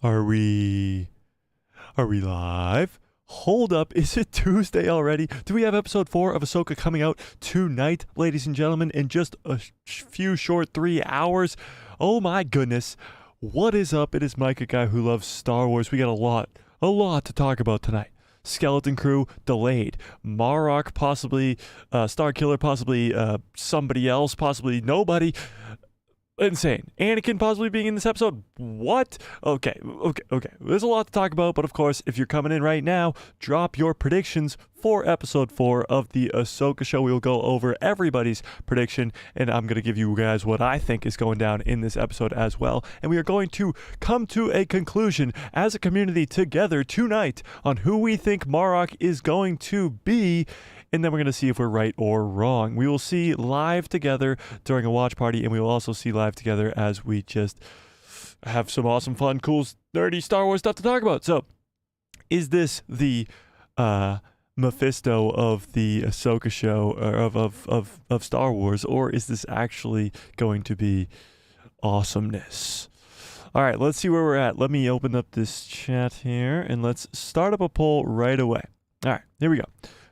Are we live? Hold up, is it Tuesday already? Do we have episode 4 of Ahsoka coming out tonight, ladies and gentlemen, in just a few short 3 hours? Oh my goodness. What is up? It is Mike, a guy who loves Star Wars. We got a lot to talk about tonight. Skeleton Crew delayed. Marrok possibly, Starkiller possibly, somebody else, possibly nobody. Insane. Anakin possibly being in this episode. What? Okay. There's a lot to talk about, but of course, if you're coming in right now, drop your predictions for episode 4 of the Ahsoka show. We will go over everybody's prediction, and I'm going to give you guys what I think is going down in this episode as well. And we are going to come to a conclusion as a community together tonight on who we think Marrok is going to be. And then we're going to see if we're right or wrong. We will see live together during a watch party, and we will also see live together as we just have some awesome, fun, cool, nerdy Star Wars stuff to talk about. So, is this the Mephisto of the Ahsoka show, or of Star Wars, or is this actually going to be awesomeness? All right, let's see where we're at. Let me open up this chat here, and let's start up a poll right away. All right, here we go.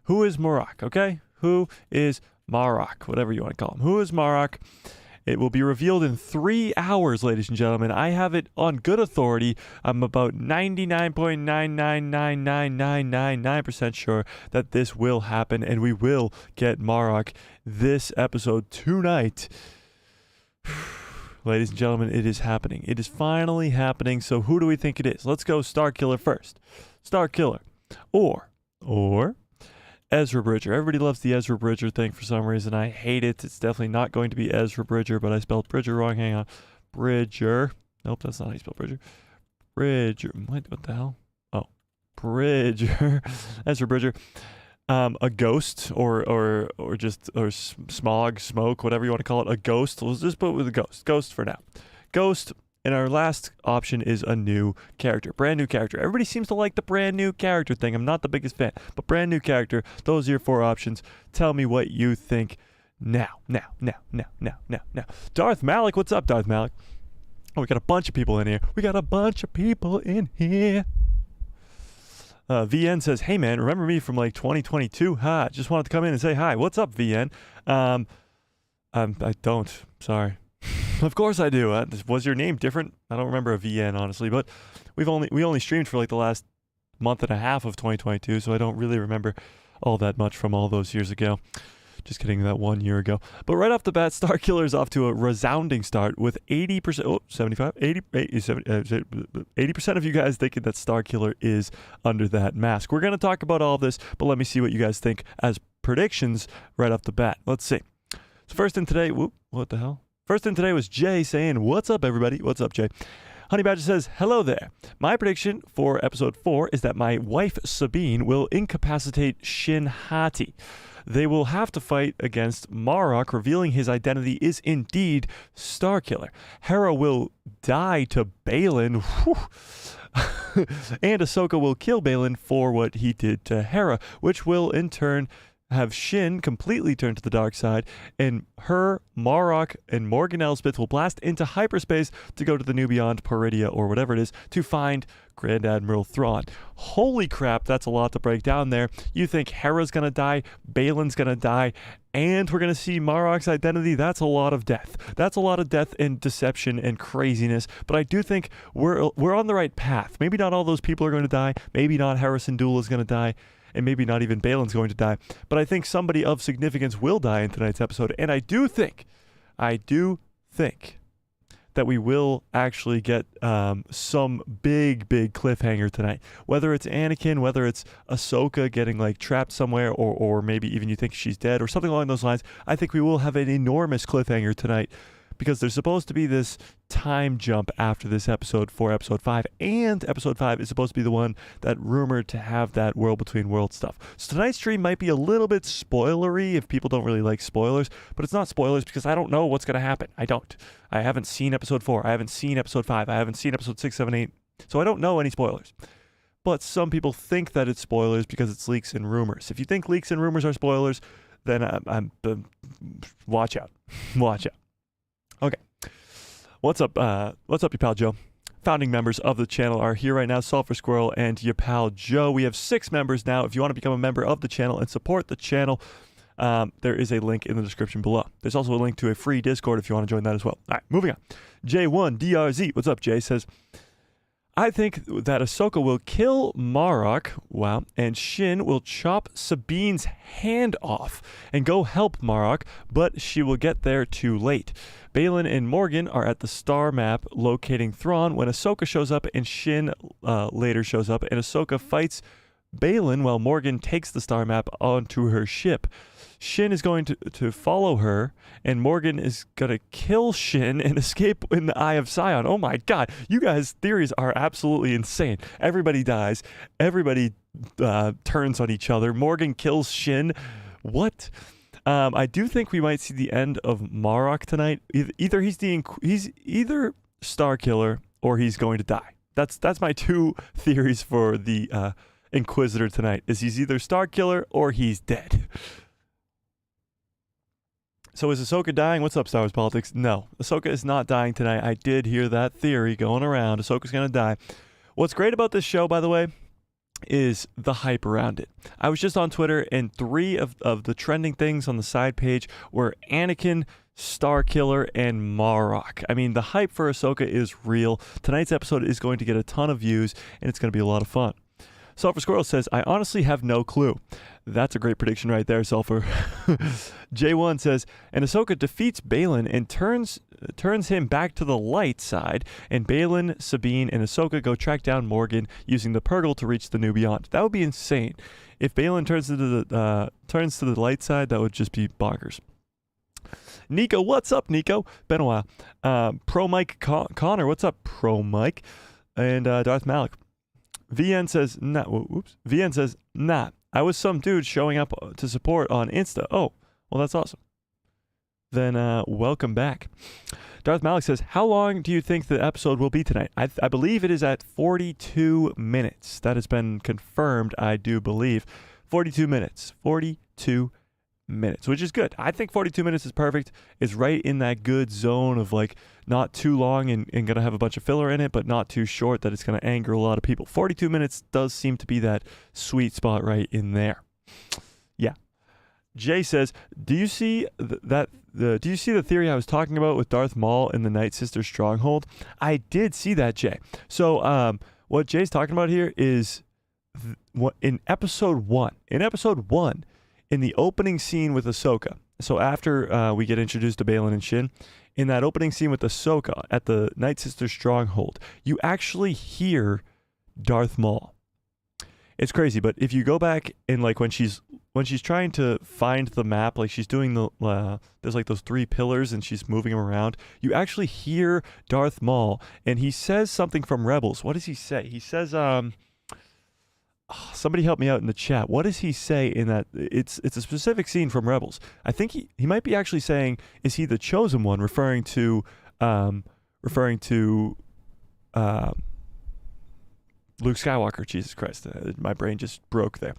Who is Marrok, okay? Who is Marrok, whatever you want to call him. Who is Marrok? It will be revealed in 3 hours, ladies and gentlemen. I have it on good authority. I'm about 99.9999999% sure that this will happen, and we will get Marrok this episode tonight. Ladies and gentlemen, it is happening. It is finally happening, so who do we think it is? Let's go Starkiller first. Starkiller. Or Ezra Bridger. Everybody loves the Ezra Bridger thing for some reason. I hate it. It's definitely not going to be Ezra Bridger, but I spelled Bridger wrong. Hang on. Bridger. Nope, that's not how you spell Bridger. Bridger. What the hell? Oh, Bridger. Ezra Bridger. A ghost or smog, smoke, whatever you want to call it. A ghost. Let's just put it with a ghost. Ghost for now. Ghost. And our last option is a new character, brand new character. Everybody seems to like the brand new character thing. I'm not the biggest fan, but brand new character. Those are your 4 options. Tell me what you think now. Darth Malik, what's up, Darth Malik? Oh, we got a bunch of people in here. VN says, hey man, remember me from like 2022? Ha, just wanted to come in and say hi. What's up, VN? I don't. Sorry. Of course I do. Was your name different? I don't remember a VN, honestly, but we only streamed for like the last month and a half of 2022, so I don't really remember all that much from all those years ago. Just kidding, that 1 year ago. But right off the bat, Starkiller is off to a resounding start with 80%, 80% of you guys thinking that Starkiller is under that mask. We're going to talk about all of this, but let me see what you guys think as predictions right off the bat. Let's see. So first in today, what the hell? First in today was Jay saying, what's up, everybody? What's up, Jay? Honey Badger says, hello there. My prediction for episode 4 is that my wife, Sabine, will incapacitate Shin Hati. They will have to fight against Marrok, revealing his identity is indeed Starkiller. Hera will die to Balin, and Ahsoka will kill Balin for what he did to Hera, which will in turn have Shin completely turn to the dark side, and her, Marrok, and Morgan Elsbeth will blast into hyperspace to go to the New Beyond, Peridia, or whatever it is, to find Grand Admiral Thrawn. Holy crap, that's a lot to break down there. You think Hera's gonna die, Balin's gonna die, and we're gonna see Marrok's identity? That's a lot of death. That's a lot of death and deception and craziness, but I do think we're on the right path. Maybe not all those people are going to die, maybe not Harrison Dula is gonna die, and maybe not even Balin's going to die. But I think somebody of significance will die in tonight's episode. And I do think that we will actually get some big cliffhanger tonight. Whether it's Anakin, whether it's Ahsoka getting like trapped somewhere, or maybe even you think she's dead or something along those lines, I think we will have an enormous cliffhanger tonight. Because there's supposed to be this time jump after this episode for episode 5, and episode 5 is supposed to be the one that rumored to have that world between worlds stuff. So tonight's stream might be a little bit spoilery if people don't really like spoilers, but it's not spoilers because I don't know what's going to happen. I haven't seen episode 4. I haven't seen episode 5. I haven't seen episode 6, 7, 8. So I don't know any spoilers. But some people think that it's spoilers because it's leaks and rumors. If you think leaks and rumors are spoilers, then watch out. Watch out. Okay. What's up, your pal Joe? founding members of the channel are here right now, Sulfur Squirrel and your pal Joe. We have 6 members now. If you want to become a member of the channel and support the channel, there is a link in the description below. There's also a link to a free Discord if you want to join that as well. All right, moving on. J1DRZ, what's up, Jay? Says, I think that Ahsoka will kill Marrok, wow, and Shin will chop Sabine's hand off and go help Marrok, but she will get there too late. Baylan and Morgan are at the star map locating Thrawn when Ahsoka shows up, and Shin later shows up, and Ahsoka fights Baylan while Morgan takes the star map onto her ship. Shin is going to follow her, and Morgan is going to kill Shin and escape in the Eye of Sion. Oh my god, you guys' theories are absolutely insane. Everybody dies. Everybody turns on each other. Morgan kills Shin. What? I do think we might see the end of Marrok tonight. Either he's either Star Killer or he's going to die. That's my 2 theories for the Inquisitor tonight. Is he's either Star Killer or he's dead. So is Ahsoka dying? What's up, Star Wars Politics? No, Ahsoka is not dying tonight. I did hear that theory going around. Ahsoka's going to die. What's great about this show, by the way, is the hype around it. I was just on Twitter, and 3 of the trending things on the side page were Anakin, Star Killer, and Marrok. I mean, the hype for Ahsoka is real. Tonight's episode is going to get a ton of views, and it's going to be a lot of fun. Sulfur Squirrel says, I honestly have no clue. That's a great prediction right there, Sulfur. J1 says, and Ahsoka defeats Baylan and turns him back to the light side, and Baylan, Sabine, and Ahsoka go track down Morgan using the Purgle to reach the New Beyond. That would be insane. If Baylan turns to the light side, that would just be bonkers. Nico, what's up, Nico? Been a while. Pro Mike Connor, what's up, Pro Mike? And Darth Malik. VN says, nah. Whoops. VN says, nah. I was some dude showing up to support on Insta. Oh, well, that's awesome. Then welcome back. Darth Malik says, how long do you think the episode will be tonight? I believe it is at 42 minutes. That has been confirmed, I do believe. 42 minutes. 42 minutes, which is good. I think 42 minutes is perfect. It's right in that good zone of like not too long and going to have a bunch of filler in it, but not too short that it's going to anger a lot of people. 42 minutes does seem to be that sweet spot right in there. Yeah. Jay says, do you see do you see the theory I was talking about with Darth Maul in the Night Sister Stronghold? I did see that, Jay. So what Jay's talking about here is in episode 1. In episode 1, in the opening scene with Ahsoka, so after we get introduced to Baylan and Shin, in that opening scene with Ahsoka at the Night Sister Stronghold, you actually hear Darth Maul. It's crazy, but if you go back and like when she's trying to find the map, like she's doing the there's like those 3 pillars and she's moving them around, you actually hear Darth Maul, and he says something from Rebels. What does he say? He says somebody help me out in the chat. What does he say in that? It's a specific scene from Rebels. I think he might be actually saying, is he the chosen one, referring to Luke Skywalker. Jesus Christ, my brain just broke there.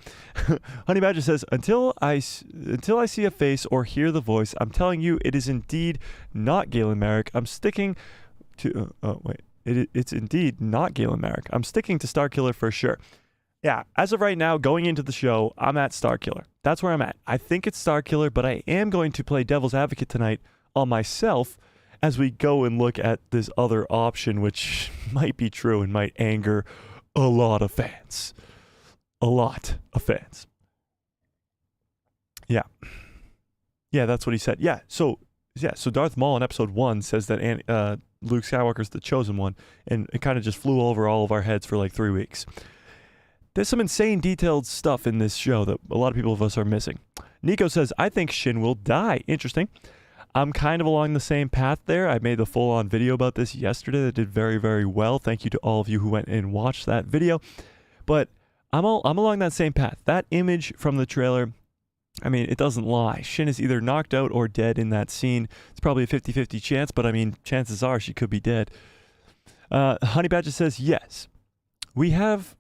Honey Badger says, until I see a face or hear the voice, I'm telling you it is indeed not Galen Marek. I'm sticking to it's indeed not Galen Marek. I'm sticking to Starkiller for sure. Yeah, as of right now, going into the show, I'm at Starkiller. That's where I'm at. I think it's Starkiller, but I am going to play devil's advocate tonight on myself as we go and look at this other option, which might be true and might anger a lot of fans. A lot of fans. Yeah. Yeah, that's what he said. So Darth Maul in episode 1 says that Luke Skywalker's the chosen one, and it kind of just flew over all of our heads for like 3 weeks. There's some insane detailed stuff in this show that a lot of people of us are missing. Nico says, I think Shin will die. Interesting. I'm kind of along the same path there. I made the full-on video about this yesterday that did very, very well. Thank you to all of you who went and watched that video. But I'm along that same path. That image from the trailer, I mean, it doesn't lie. Shin is either knocked out or dead in that scene. It's probably a 50-50 chance, but I mean, chances are she could be dead. Honey Badger says, yes. We have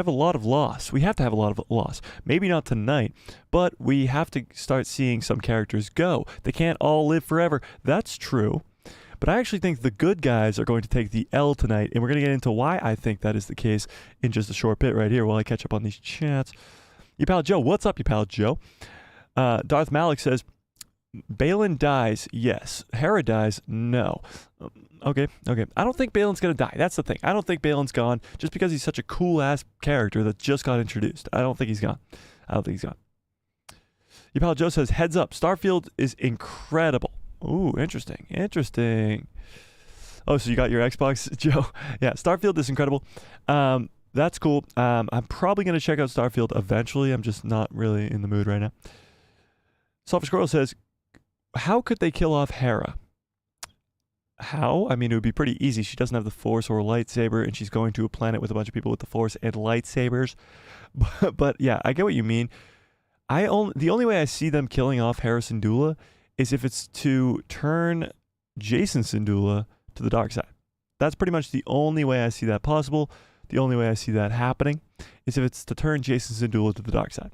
a lot of loss. We have to have a lot of loss. Maybe not tonight, but we have to start seeing some characters go. They can't all live forever. That's true. But I actually think the good guys are going to take the L tonight, and we're going to get into why I think that is the case in just a short bit right here while I catch up on these chats. You pal Joe, what's up, you pal Joe? Darth Malik says, Balin dies, yes. Hera dies, no. Okay. I don't think Balin's going to die. That's the thing. I don't think Balin's gone just because he's such a cool-ass character that just got introduced. I don't think he's gone. Your pal Joe says, heads up, Starfield is incredible. Ooh, interesting. Oh, so you got your Xbox, Joe? Yeah, Starfield is incredible. That's cool. I'm probably going to check out Starfield eventually. I'm just not really in the mood right now. Selfish Squirrel says, how could they kill off Hera? How? I mean, it would be pretty easy. She doesn't have the Force or a lightsaber, and she's going to a planet with a bunch of people with the Force and lightsabers. But yeah, I get what you mean. The only way I see them killing off Hera Syndulla is if it's to turn Jason Syndulla to the dark side. That's pretty much the only way I see that possible. The only way I see that happening is if it's to turn Jason Syndulla to the dark side.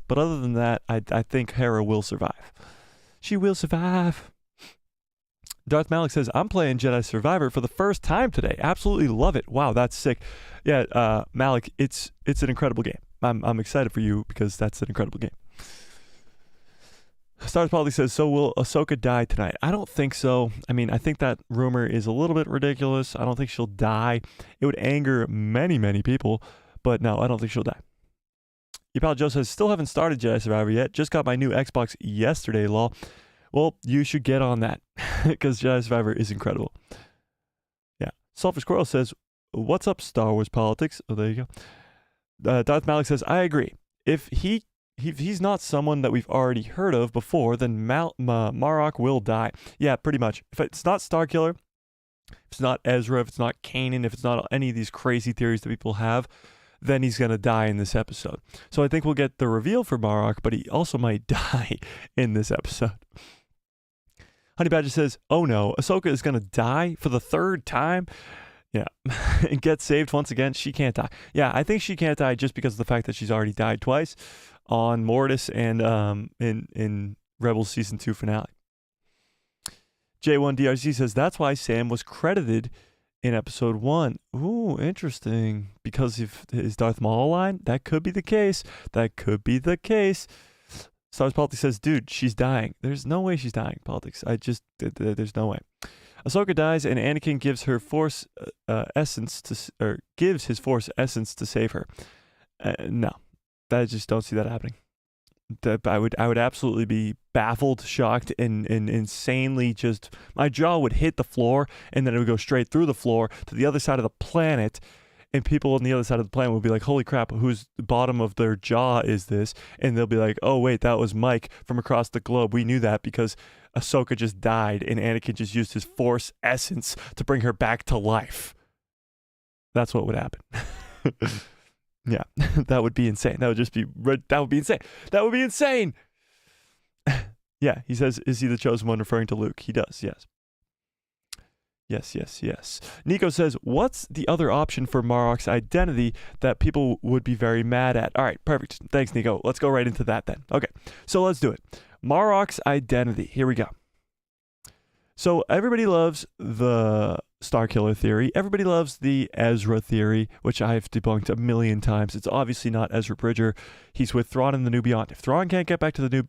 But other than that, I think Hera will survive. She will survive. Darth Malik says, I'm playing Jedi Survivor for the first time today. Absolutely love it. Wow, that's sick. Yeah, Malik, it's an incredible game. I'm excited for you because that's an incredible game. Stars Polly says, so will Ahsoka die tonight? I don't think so. I mean, I think that rumor is a little bit ridiculous. I don't think she'll die. It would anger many, many people. But no, I don't think she'll die. Your pal Joe says, still haven't started Jedi Survivor yet. Just got my new Xbox yesterday, lol. Well, you should get on that because Jedi Survivor is incredible. Yeah. Selfish Squirrel says, what's up, Star Wars politics? Oh, there you go. Darth Malik says, I agree. If he's not someone that we've already heard of before, then Marrok will die. Yeah, pretty much. If it's not Starkiller, if it's not Ezra, if it's not Kanan, if it's not any of these crazy theories that people have, then he's going to die in this episode. So I think we'll get the reveal for Marrok, but he also might die in this episode. Honey Badger says, oh no, Ahsoka is going to die for the third time? Yeah, and get saved once again. She can't die. Yeah, I think she can't die just because of the fact that she's already died twice on Mortis and in Rebels Season 2 finale. J1DRC says, that's why Sam was credited in episode 1. Ooh, interesting. Because of his Darth Maul line? That could be the case. Stars Politics says, dude, she's dying. There's no way she's dying, Politics. There's no way. Ahsoka dies and Anakin gives her Force essence gives his Force essence to save her. No. I just don't see that happening. I would absolutely be baffled, shocked, and insanely just, my jaw would hit the floor, and then it would go straight through the floor to the other side of the planet, and people on the other side of the planet would be like, holy crap, whose bottom of their jaw is this? And they'll be like, oh wait, that was Mike from across the globe. We knew that because Ahsoka just died, and Anakin just used his Force essence to bring her back to life. That's what would happen. Yeah, that would be insane. That would be insane. Yeah, he says, is he the chosen one, referring to Luke? He does, yes. Yes. Nico says, what's the other option for Marrok's identity that people would be very mad at? All right, perfect. Thanks, Nico. Let's go right into that then. Okay, so let's do it. Marrok's identity. Here we go. So everybody loves the Starkiller theory. Everybody loves the Ezra theory, which I've debunked a million times. It's obviously not Ezra Bridger. He's with Thrawn in the New Beyond. If Thrawn can't get back to the new,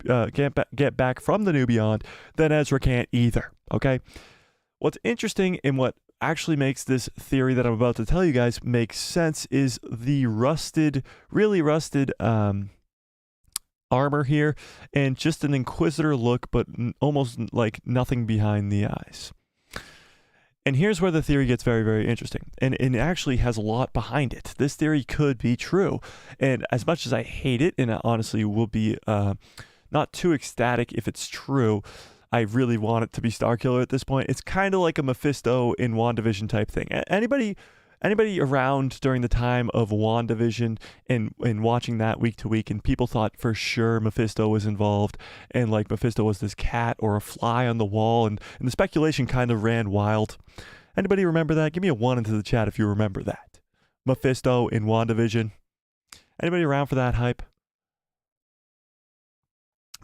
get back from the New Beyond, then Ezra can't either. Okay. What's interesting and what actually makes this theory that I'm about to tell you guys make sense is the really rusted armor here, and just an Inquisitor look, but almost like nothing behind the eyes. And here's where the theory gets very, very interesting. And it actually has a lot behind it. This theory could be true. And as much as I hate it, and I honestly will be not too ecstatic if it's true, I really want it to be Starkiller at this point. It's kind of like a Mephisto in WandaVision type thing. Anybody around during the time of WandaVision and watching that week to week, and people thought for sure Mephisto was involved, and like Mephisto was this cat or a fly on the wall, and the speculation kind of ran wild. Anybody remember that? Give me a 1 into the chat if you remember that. Mephisto in WandaVision. Anybody around for that hype?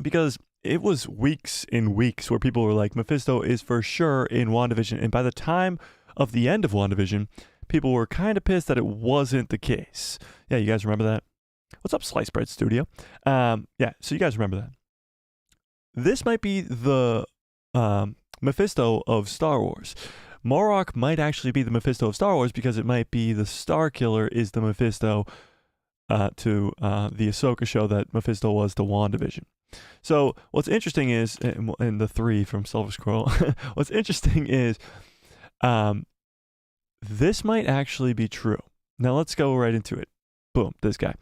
Because it was weeks and weeks where people were like, Mephisto is for sure in WandaVision. And by the time of the end of WandaVision, people were kind of pissed that it wasn't the case. Yeah, you guys remember that? What's up, Slice Bread Studio? Yeah, so you guys remember that. This might be the Mephisto of Star Wars. Marrok might actually be the Mephisto of Star Wars because it might be the Star Killer is the Mephisto to the Ahsoka show that Mephisto was to WandaVision. So what's interesting is, and the 3 from Silver Scroll, what's interesting is this might actually be true. Now let's go right into it. Boom, this guy.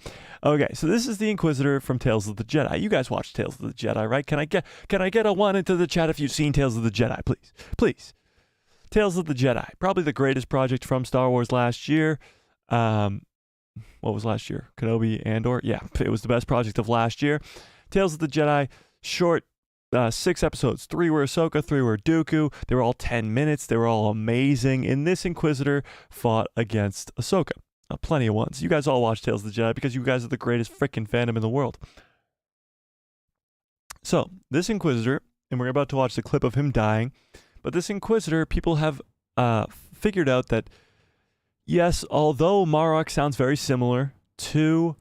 Okay, so this is the Inquisitor from Tales of the Jedi. You guys watch Tales of the Jedi, right? Can I get a 1 into the chat if you've seen Tales of the Jedi, please? Please. Tales of the Jedi, probably the greatest project from Star Wars last year. What was last year? Kenobi, Andor? Yeah, it was the best project of last year. Tales of the Jedi, short 6 episodes. 3 were Ahsoka, 3 were Dooku. They were all 10 minutes. They were all amazing. And this Inquisitor fought against Ahsoka. Plenty of ones. You guys all watch Tales of the Jedi because you guys are the greatest freaking fandom in the world. So, this Inquisitor, and we're about to watch the clip of him dying, but this Inquisitor, people have figured out that, yes, although Marrok sounds very similar to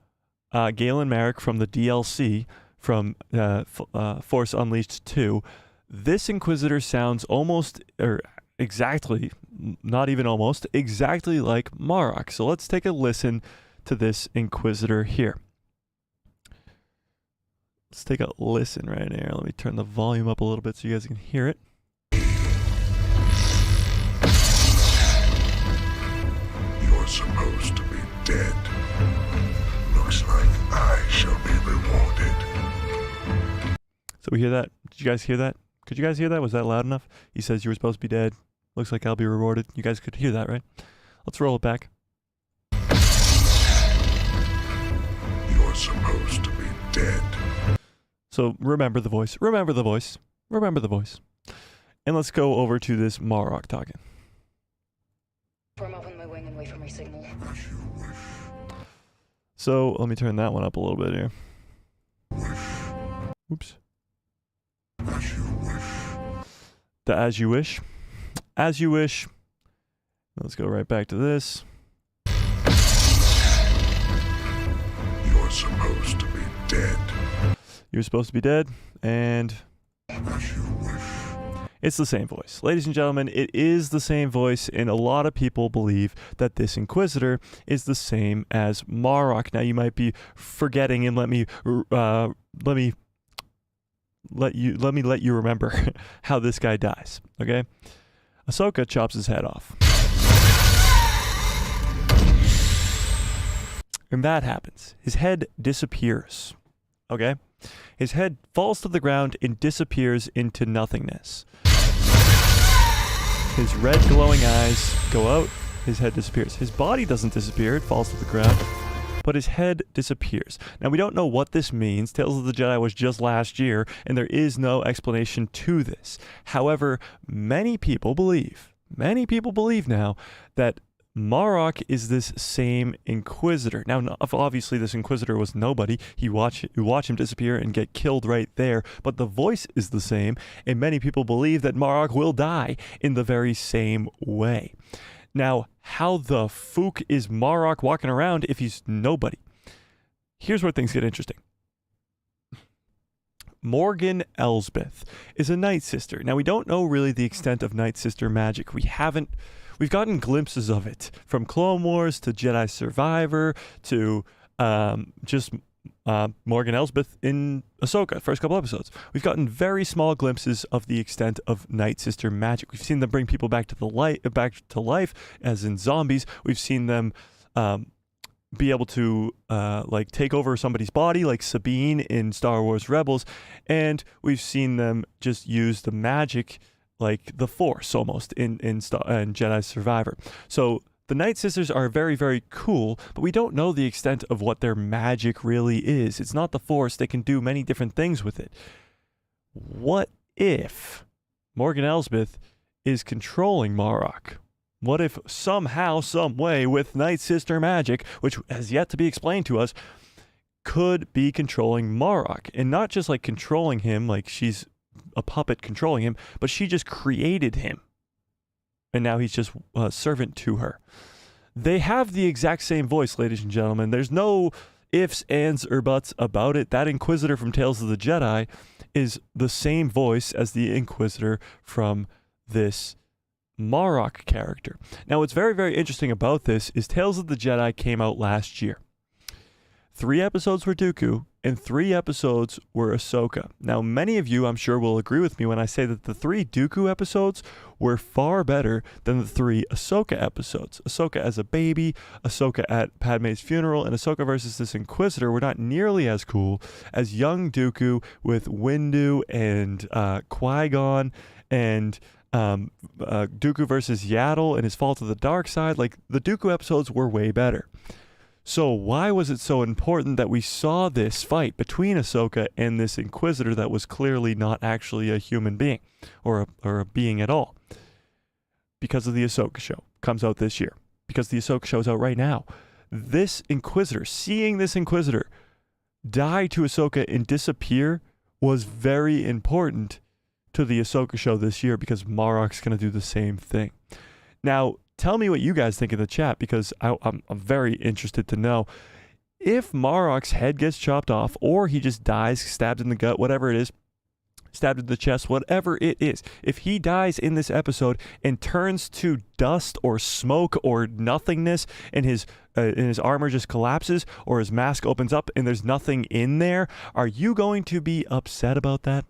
Galen Marek from the DLC from Force Unleashed 2, this Inquisitor sounds almost, or exactly, not even almost, exactly like Marrok. So let's take a listen to this Inquisitor here. Let's take a listen right here. Let me turn the volume up a little bit so you guys can hear it. You're supposed to be dead. Looks like I shall be rewarded. So we hear that. Did you guys hear that? Could you guys hear that? Was that loud enough? He says you were supposed to be dead. Looks like I'll be rewarded. You guys could hear that, right? Let's roll it back. You're supposed to be dead. So remember the voice. Remember the voice. Remember the voice. And let's go over to this Marrok talking. Form up on my wing and wait for my signal. So let me turn that one up a little bit here. Oops. The as you wish. As you wish. Let's go right back to this. You're supposed to be dead. You're supposed to be dead. And it's the same voice. Ladies and gentlemen, it is the same voice, and a lot of people believe that this Inquisitor is the same as Marrok. Now you might be forgetting, and let me let you remember how this guy dies, okay? Ahsoka chops his head off. And that happens. His head disappears, okay? His head falls to the ground and disappears into nothingness. His red glowing eyes go out, his head disappears. His body doesn't disappear, it falls to the ground, but his head disappears. Now, we don't know what this means. Tales of the Jedi was just last year, and there is no explanation to this. However, many people believe now that Marrok is this same Inquisitor. Now, obviously, this Inquisitor was nobody. You watch him disappear and get killed right there, but the voice is the same, and many people believe that Marrok will die in the very same way. Now, how the fook is Marrok walking around if he's nobody? Here's where things get interesting. Morgan Elsbeth is a Night Sister. Now, we don't know really the extent of Night Sister magic. We've gotten glimpses of it from Clone Wars to Jedi Survivor to Morgan Elsbeth in Ahsoka, first couple episodes. We've gotten very small glimpses of the extent of Night Sister magic. We've seen them bring people back to life, as in zombies. We've seen them be able to like take over somebody's body, like Sabine in Star Wars Rebels, and we've seen them just use the magic, like the Force almost in Jedi Survivor. So the Night Sisters are very, very cool, but we don't know the extent of what their magic really is. It's not the Force. They can do many different things with it. What if Morgan Elsbeth is controlling Marrok? What if somehow, some way, with Night Sister magic, which has yet to be explained to us, could be controlling Marrok, and not just like controlling him, like she's a puppet controlling him, but she just created him, and now he's just a servant to her. They have the exact same voice, ladies and gentlemen. There's no ifs, ands, or buts about it. That Inquisitor from Tales of the Jedi is the same voice as the Inquisitor from this Marrok character. Now, what's very, very interesting about this is Tales of the Jedi came out last year. 3 episodes were Dooku, and 3 episodes were Ahsoka. Now, many of you, I'm sure, will agree with me when I say that the 3 Dooku episodes were far better than the 3 Ahsoka episodes. Ahsoka as a baby, Ahsoka at Padme's funeral, and Ahsoka versus this Inquisitor were not nearly as cool as young Dooku with Windu and Qui-Gon and Dooku versus Yaddle and his fall to the dark side. Like, the Dooku episodes were way better. So why was it so important that we saw this fight between Ahsoka and this Inquisitor that was clearly not actually a human being or a being at all? Because of the Ahsoka show. Comes out this year. Because the Ahsoka show is out right now. This Inquisitor, seeing this Inquisitor die to Ahsoka and disappear was very important to the Ahsoka show this year, because Marrok's going to do the same thing. Now, tell me what you guys think in the chat, because I'm very interested to know if Marrok's head gets chopped off, or he just dies, stabbed in the gut, whatever it is, stabbed in the chest, whatever it is. If he dies in this episode and turns to dust or smoke or nothingness, and his armor just collapses, or his mask opens up and there's nothing in there, are you going to be upset about that?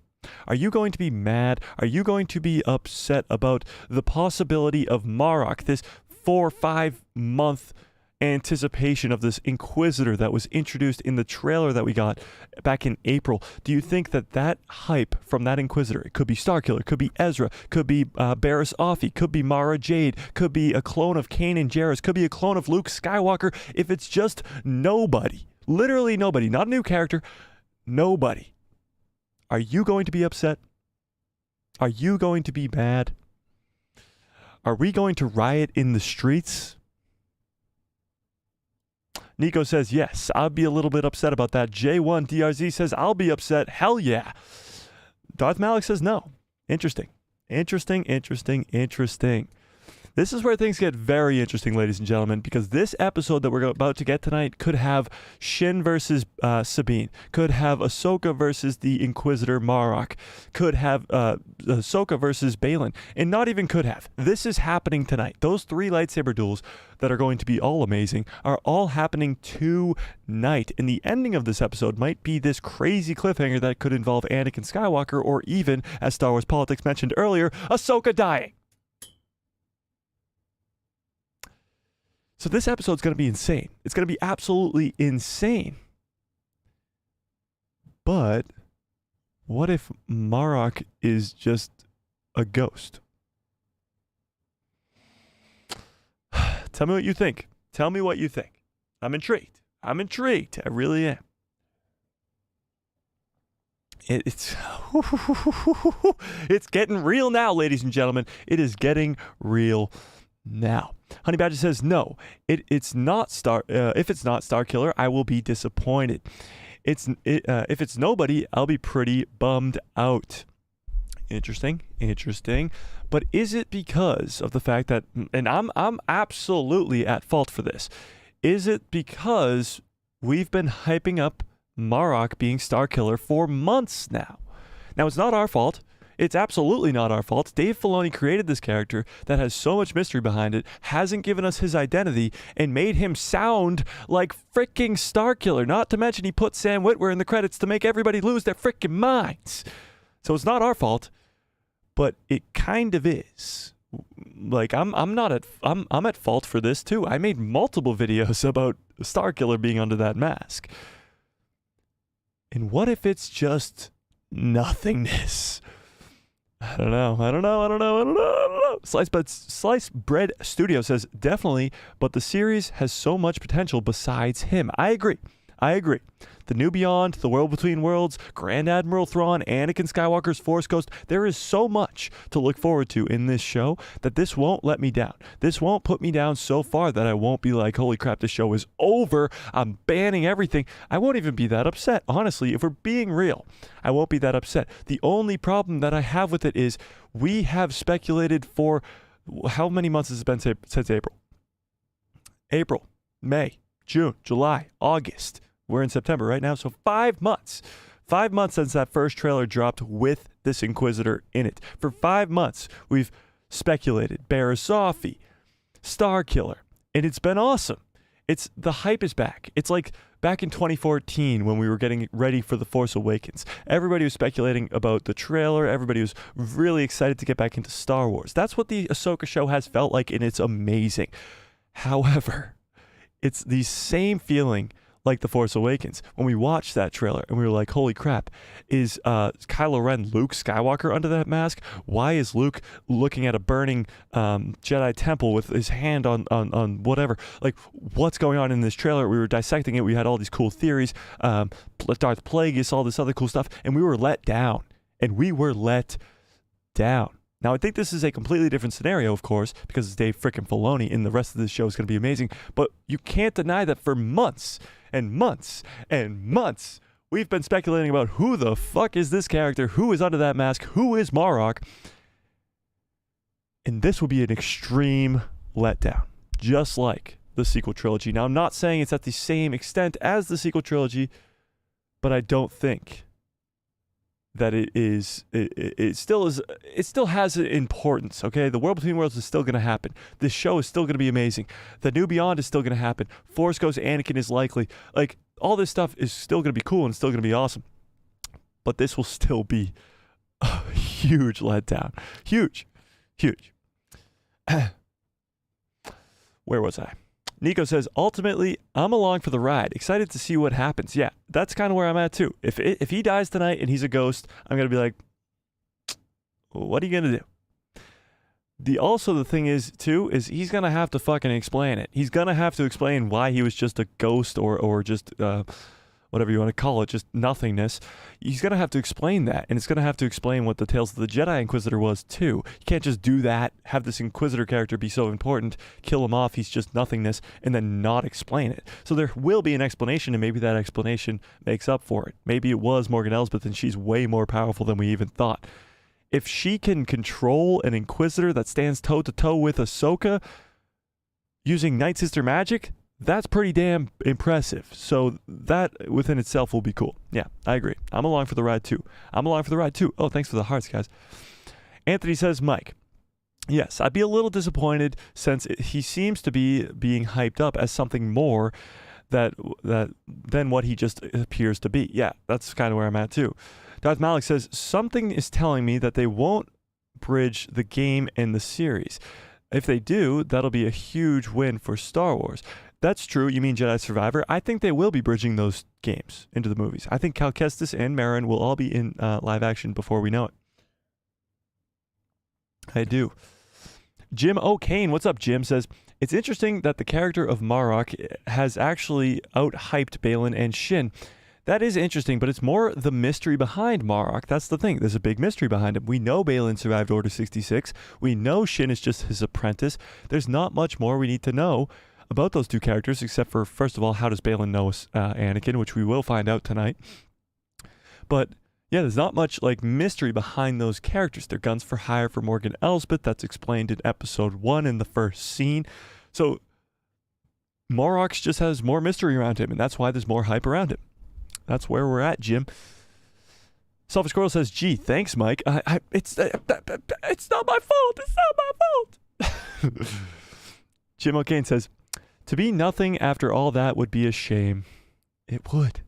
Are you going to be mad? Are you going to be upset about the possibility of Marrok, this 4 or 5 month anticipation of this Inquisitor that was introduced in the trailer that we got back in April? Do you think that hype from that Inquisitor, it could be Starkiller, could be Ezra, could be Barriss Offee, could be Mara Jade, could be a clone of Kanan Jarrus, could be a clone of Luke Skywalker, if it's just nobody, literally nobody, not a new character, nobody, are you going to be upset? Are you going to be mad? Are we going to riot in the streets? Nico says, yes, I'll be a little bit upset about that. J1 DRZ says, I'll be upset. Hell yeah. Darth Malik says, no. Interesting. Interesting. This is where things get very interesting, ladies and gentlemen, because this episode that we're about to get tonight could have Shin versus Sabine, could have Ahsoka versus the Inquisitor Marrok, could have Ahsoka versus Baylan, and not even could have. This is happening tonight. Those 3 lightsaber duels that are going to be all amazing are all happening tonight, and the ending of this episode might be this crazy cliffhanger that could involve Anakin Skywalker, or even, as Star Wars Politics mentioned earlier, Ahsoka dying. So this episode's going to be insane. It's going to be absolutely insane. But what if Marrok is just a ghost? Tell me what you think. Tell me what you think. I'm intrigued. I really am. It's getting real now, ladies and gentlemen. It is getting real now. Honey Badger says, no, it's not if it's not Starkiller, I will be disappointed. If it's nobody, I'll be pretty bummed out. Interesting. But is it because of the fact that, and I'm absolutely at fault for this, is it because we've been hyping up Marrok being Starkiller for months now? Now, it's not our fault. It's absolutely not our fault. Dave Filoni created this character that has so much mystery behind it, hasn't given us his identity, and made him sound like freaking Starkiller. Not to mention he put Sam Witwer in the credits to make everybody lose their freaking minds. So it's not our fault, but it kind of is. Like, I'm at fault for this too. I made multiple videos about Starkiller being under that mask. And what if it's just nothingness? I don't know. Slice Bread Studio says, definitely, but the series has so much potential besides him. I agree. I agree. The New Beyond, The World Between Worlds, Grand Admiral Thrawn, Anakin Skywalker's Force Ghost. There is so much to look forward to in this show that this won't let me down. This won't put me down so far that I won't be like, holy crap, this show is over. I'm banning everything. I won't even be that upset. Honestly, if we're being real, I won't be that upset. The only problem that I have with it is we have speculated for how many months has it been since April? April, May, June, July, August. We're in September right now, so 5 months. 5 months since that first trailer dropped with this Inquisitor in it. For 5 months, we've speculated Barasafi, Starkiller, and it's been awesome. The hype is back. It's like back in 2014 when we were getting ready for The Force Awakens. Everybody was speculating about the trailer. Everybody was really excited to get back into Star Wars. That's what the Ahsoka show has felt like, and it's amazing. However, it's the same feeling like The Force Awakens. When we watched that trailer and we were like, holy crap, is Kylo Ren Luke Skywalker under that mask? Why is Luke looking at a burning Jedi temple with his hand on whatever? Like, what's going on in this trailer? We were dissecting it. We had all these cool theories, Darth Plagueis, all this other cool stuff, and we were let down. Now, I think this is a completely different scenario, of course, because it's Dave frickin' Filoni, and the rest of this show is going to be amazing. But you can't deny that for months and months and months, we've been speculating about who the fuck is this character, who is under that mask, who is Marrok. And this will be an extreme letdown, just like the sequel trilogy. Now, I'm not saying it's at the same extent as the sequel trilogy, but I don't think that it still has an importance, okay? The World Between Worlds is still going to happen. This show is still going to be amazing. The New Beyond is still going to happen. Force Ghost Anakin is likely. Like, all this stuff is still going to be cool and still going to be awesome. But this will still be a huge letdown. Huge. Where was I? Nico says, ultimately, I'm along for the ride. Excited to see what happens. Yeah, that's kind of where I'm at, too. If he dies tonight and he's a ghost, I'm going to be like, what are you going to do? Also, the thing is, too, is he's going to have to fucking explain it. He's going to have to explain why he was just a ghost or just whatever you want to call it, just nothingness. He's going to have to explain that, and it's going to have to explain what the Tales of the Jedi Inquisitor was, too. You can't just do that, have this Inquisitor character be so important, kill him off, he's just nothingness, and then not explain it. So there will be an explanation, and maybe that explanation makes up for it. Maybe it was Morgan Elsbeth, and she's way more powerful than we even thought. If she can control an Inquisitor that stands toe-to-toe with Ahsoka using Night Sister magic, that's pretty damn impressive. So that within itself will be cool. Yeah, I agree. I'm along for the ride too. Oh, thanks for the hearts, guys. Anthony says, Mike, yes, I'd be a little disappointed since he seems to be being hyped up as something more than what he just appears to be. Yeah, that's kind of where I'm at too. Darth Malik says, something is telling me that they won't bridge the game and the series. If they do, that'll be a huge win for Star Wars. That's true. You mean Jedi Survivor? I think they will be bridging those games into the movies. I think Cal Kestis and Marin will all be in live action before we know it. I do. Jim O'Kane, what's up, Jim? Says, it's interesting that the character of Marrok has actually out-hyped Baylan and Shin. That is interesting, but it's more the mystery behind Marrok. That's the thing. There's a big mystery behind him. We know Baylan survived Order 66. We know Shin is just his apprentice. There's not much more we need to know about those two characters, except for, first of all, how does Baylan know Anakin, which we will find out tonight. But yeah, there's not much like mystery behind those characters. They're guns for hire for Morgan Elsbeth. That's explained in episode 1 in the first scene. So Marrok just has more mystery around him, and that's why there's more hype around him. That's where we're at, Jim. Selfish Squirrel says, gee, thanks, Mike. It's not my fault. It's not my fault. Jim O'Kane says, to be nothing after all that would be a shame. It would.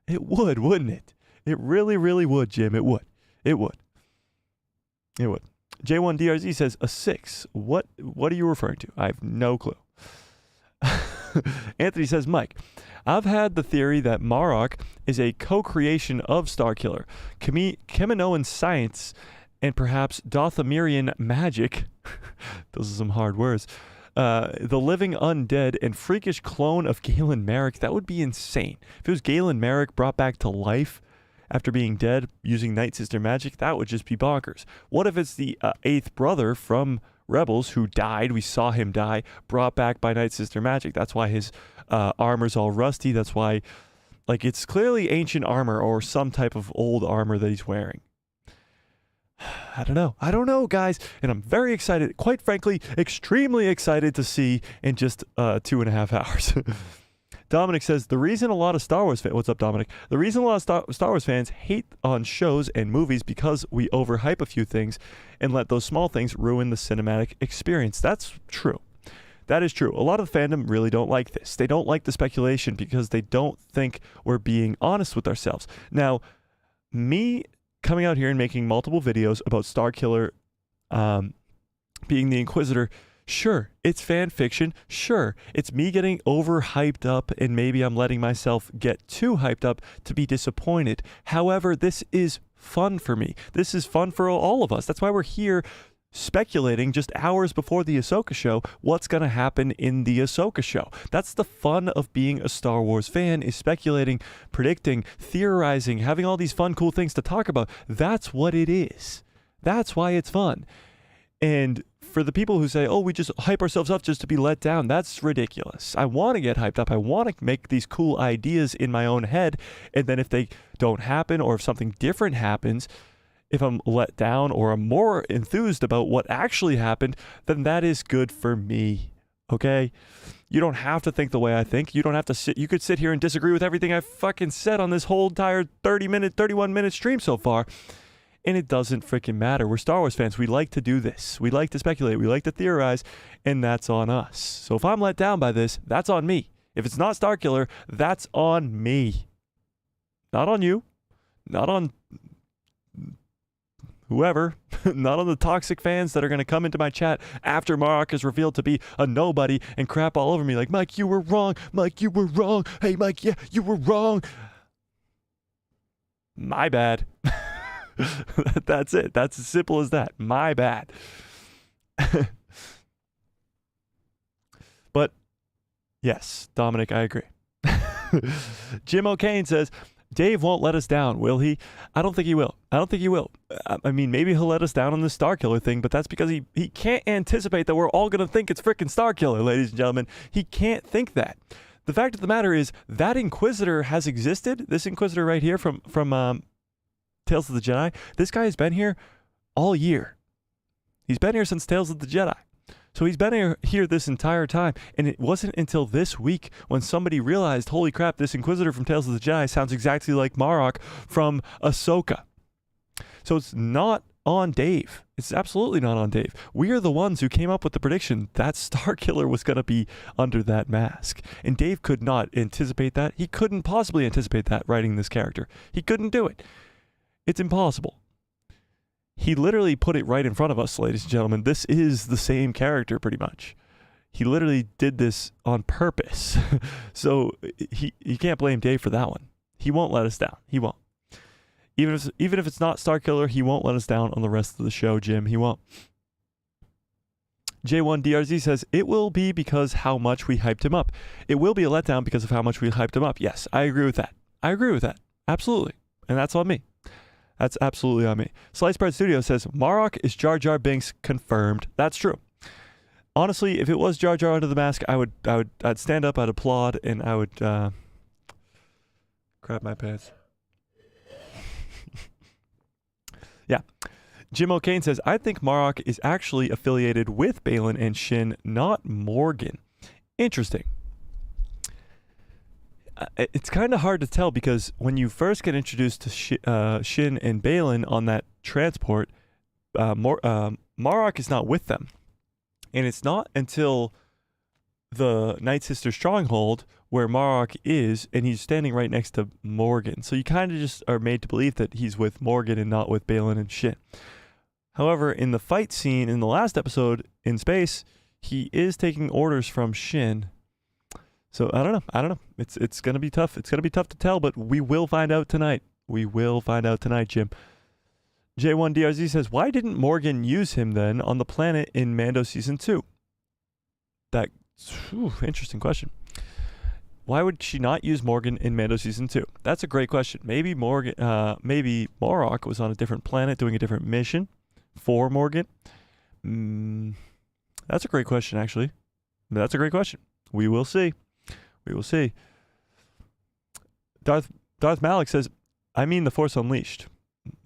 It would, wouldn't it? It really, really would, Jim. It would. It would. It would. J1DRZ says, a 6. What are you referring to? I have no clue. Anthony says, Mike, I've had the theory that Marrok is a co-creation of Starkiller, Kaminoan science, and perhaps Dothamirian magic. Those are some hard words. the living undead and freakish clone of Galen Marrok. That would be insane. If it was Galen Marrok brought back to life after being dead using Night Sister magic, that would just be bonkers. What if it's the eighth brother from Rebels who died? We saw him die, brought back by Night Sister magic. That's why his armor's all rusty. That's why, like, it's clearly ancient armor or some type of old armor that he's wearing. I don't know, guys. And I'm very excited, quite frankly, extremely excited to see in just 2.5 hours. Dominic says, the reason a lot of Star Wars fans, what's up, Dominic? The reason a lot of Star Wars fans hate on shows and movies because we overhype a few things and let those small things ruin the cinematic experience. That's true. That is true. A lot of the fandom really don't like this. They don't like the speculation because they don't think we're being honest with ourselves. Now, me coming out here and making multiple videos about Starkiller being the Inquisitor, sure, it's fan fiction. Sure, it's me getting overhyped up and maybe I'm letting myself get too hyped up to be disappointed. However, this is fun for me. This is fun for all of us. That's why we're here speculating just hours before the Ahsoka show what's going to happen in the Ahsoka show. That's the fun of being a Star Wars fan, is speculating, predicting, theorizing, having all these fun, cool things to talk about. That's what it is. That's why it's fun. And for the people who say, oh, we just hype ourselves up just to be let down, that's ridiculous. I want to get hyped up. I want to make these cool ideas in my own head. And then if they don't happen, or if something different happens, if I'm let down or I'm more enthused about what actually happened, then that is good for me. Okay? You don't have to think the way I think. You don't have to sit. You could sit here and disagree with everything I fucking said on this whole entire 31-minute stream so far. And it doesn't freaking matter. We're Star Wars fans. We like to do this. We like to speculate. We like to theorize. And that's on us. So if I'm let down by this, that's on me. If it's not Starkiller, that's on me. Not on you. Not on whoever. Not on the toxic fans that are going to come into my chat after Marrok is revealed to be a nobody and crap all over me like, Mike, you were wrong. Mike, you were wrong. Hey, Mike, yeah, you were wrong. My bad. That's it. That's as simple as that. My bad. But yes, Dominic, I agree. Jim O'Kane says, Dave won't let us down, will he? I don't think he will. I mean, maybe he'll let us down on the Starkiller thing, but that's because he can't anticipate that we're all going to think it's frickin' Starkiller, ladies and gentlemen. He can't think that. The fact of the matter is that Inquisitor has existed. This Inquisitor right here from Tales of the Jedi. This guy has been here all year. He's been here since Tales of the Jedi. So he's been here this entire time. And it wasn't until this week when somebody realized, holy crap, this Inquisitor from Tales of the Jedi sounds exactly like Marrok from Ahsoka. So it's not on Dave. It's absolutely not on Dave. We are the ones who came up with the prediction that Starkiller was going to be under that mask. And Dave could not anticipate that. He couldn't possibly anticipate that writing this character. He couldn't do it. It's impossible. He literally put it right in front of us, ladies and gentlemen. This is the same character, pretty much. He literally did this on purpose. So he can't blame Dave for that one. He won't let us down. He won't. Even if it's not Starkiller, he won't let us down on the rest of the show, Jim. He won't. J1DRZ says, it will be because how much we hyped him up. It will be a letdown because of how much we hyped him up. Yes, I agree with that. Absolutely. And that's on me. That's absolutely on me. Slice Bread Studio says, Marrok is Jar Jar Binks confirmed. That's true. Honestly, if it was Jar Jar under the mask, I'd stand up, I'd applaud, and I would crap my pants. Yeah. Jim O'Kane says, I think Marrok is actually affiliated with Baylan and Shin, not Morgan. Interesting. It's kind of hard to tell because when you first get introduced to Shin and Baylan on that transport, Marrok is not with them. And it's not until the Night Sister stronghold where Marrok is, and he's standing right next to Morgan. So you kind of just are made to believe that he's with Morgan and not with Baylan and Shin. However, in the fight scene in the last episode in space, he is taking orders from Shin. So I don't know. It's going to be tough. It's going to be tough to tell, but we will find out tonight. Jim. J1DRZ says, why didn't Morgan use him then on the planet in Mando Season 2? Interesting question. Why would she not use Morgan in Mando season 2? That's a great question. Maybe Marrok was on a different planet doing a different mission for Morgan. That's a great question, actually. That's a great question. We will see. We will see. Darth Malik says, I mean the Force Unleashed.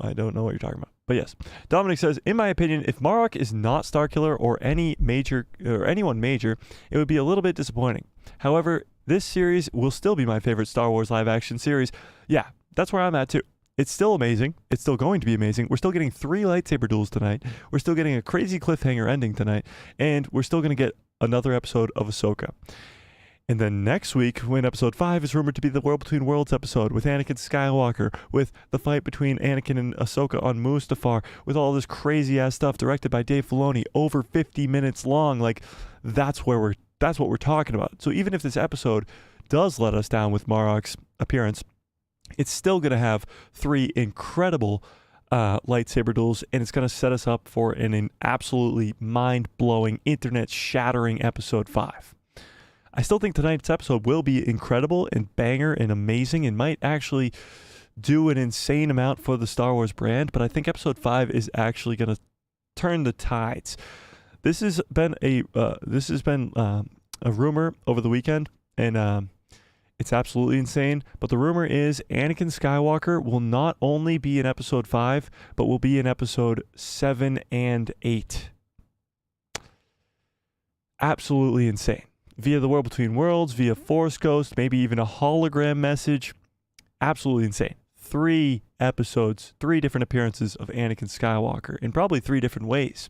I don't know what you're talking about. But yes. Dominic says, in my opinion, if Marrok is not Starkiller or anyone major, it would be a little bit disappointing. However, this series will still be my favorite Star Wars live action series. Yeah, that's where I'm at too. It's still amazing. It's still going to be amazing. We're still getting 3 lightsaber duels tonight. We're still getting a crazy cliffhanger ending tonight. And we're still going to get another episode of Ahsoka. And then next week, when episode 5 is rumored to be the World Between Worlds episode with Anakin Skywalker, with the fight between Anakin and Ahsoka on Mustafar, with all this crazy ass stuff directed by Dave Filoni, over 50 minutes long, like that's what we're talking about. So even if this episode does let us down with Marrok's appearance, it's still going to have 3 incredible lightsaber duels, and it's going to set us up for an absolutely mind-blowing, internet-shattering episode 5. I still think tonight's episode will be incredible and banger and amazing and might actually do an insane amount for the Star Wars brand, but I think episode 5 is actually going to turn the tides. This has been a rumor over the weekend, and it's absolutely insane. But the rumor is Anakin Skywalker will not only be in episode 5, but will be in episode 7 and 8. Absolutely insane. Via the World Between Worlds, via Force Ghost, maybe even a hologram message. Absolutely insane. 3 episodes, 3 different appearances of Anakin Skywalker in probably 3 different ways.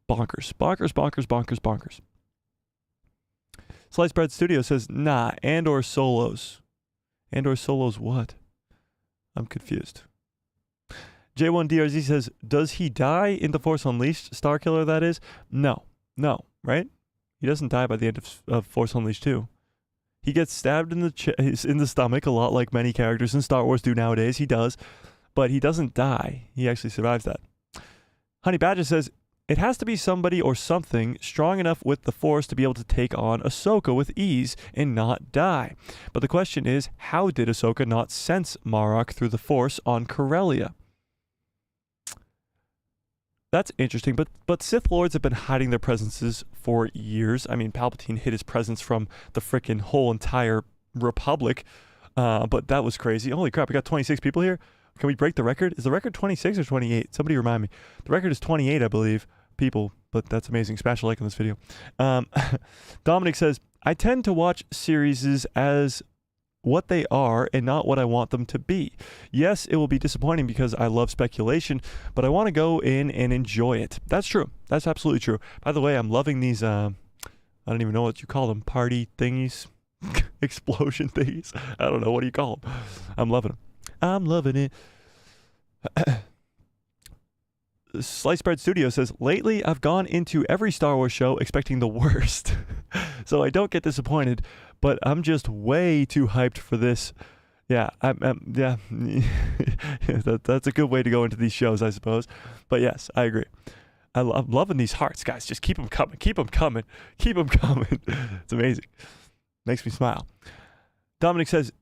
Bonkers. Bonkers, bonkers, bonkers, bonkers. Sliced Bread Studio says, nah, Andor Solos. Andor Solos what? I'm confused. J1DRZ says, does he die in The Force Unleashed? Starkiller, that is? No, right? He doesn't die by the end of Force Unleashed 2. He gets stabbed in the stomach, a lot like many characters in Star Wars do nowadays. He does, but he doesn't die. He actually survives that. Honey Badger says, it has to be somebody or something strong enough with the Force to be able to take on Ahsoka with ease and not die. But the question is, how did Ahsoka not sense Marrok through the Force on Corellia? That's interesting, but Sith Lords have been hiding their presences for years. I mean, Palpatine hid his presence from the frickin' whole entire Republic, but that was crazy. Holy crap, we got 26 people here? Can we break the record? Is the record 26 or 28? Somebody remind me. The record is 28, I believe, people, but that's amazing. Smash a like on this video. Dominic says, I tend to watch series as what they are and not what I want them to be. Yes, it will be disappointing because I love speculation, but I want to go in and enjoy it. That's true. That's absolutely true. By the way, I'm loving these, I don't even know what you call them, party thingies, explosion thingies. I don't know. What do you call them? I'm loving them. I'm loving it. Slice Bread Studio says, lately I've gone into every Star Wars show expecting the worst. So I don't get disappointed, but I'm just way too hyped for this. Yeah, yeah. That's a good way to go into these shows, I suppose. But yes, I agree. I'm loving these hearts, guys. Just keep them coming. Keep them coming. Keep them coming. It's amazing. Makes me smile. Dominic says,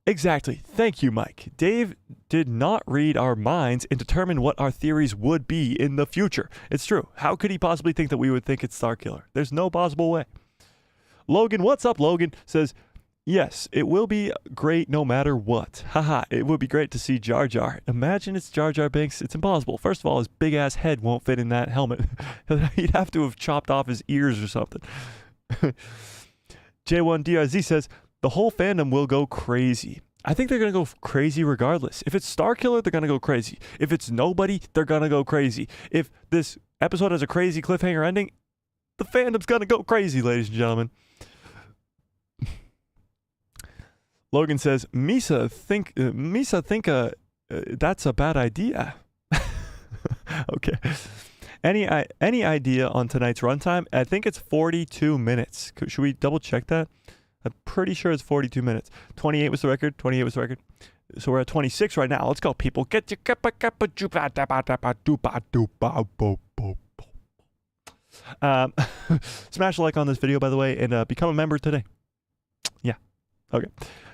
exactly. Thank you, Mike. Dave did not read our minds and determine what our theories would be in the future. It's true. How could he possibly think that we would think it's Starkiller? There's no possible way. Logan, what's up, Logan? Says, yes, it will be great no matter what. Haha, it would be great to see Jar Jar. Imagine it's Jar Jar Binks. It's impossible. First of all, his big-ass head won't fit in that helmet. He'd have to have chopped off his ears or something. J1DRZ says, the whole fandom will go crazy. I think they're going to go crazy regardless. If it's Starkiller, they're going to go crazy. If it's nobody, they're going to go crazy. If this episode has a crazy cliffhanger ending, the fandom's going to go crazy, ladies and gentlemen. Logan says, Misa think that's a bad idea. Okay. Any idea on tonight's runtime? I think it's 42 minutes. Should we double check that? I'm pretty sure it's 42 minutes. 28 was the record. 28 was the record. So we're at 26 right now. Let's go, people. Get your Smash a like on this video, by the way, and become a member today. Yeah. Okay.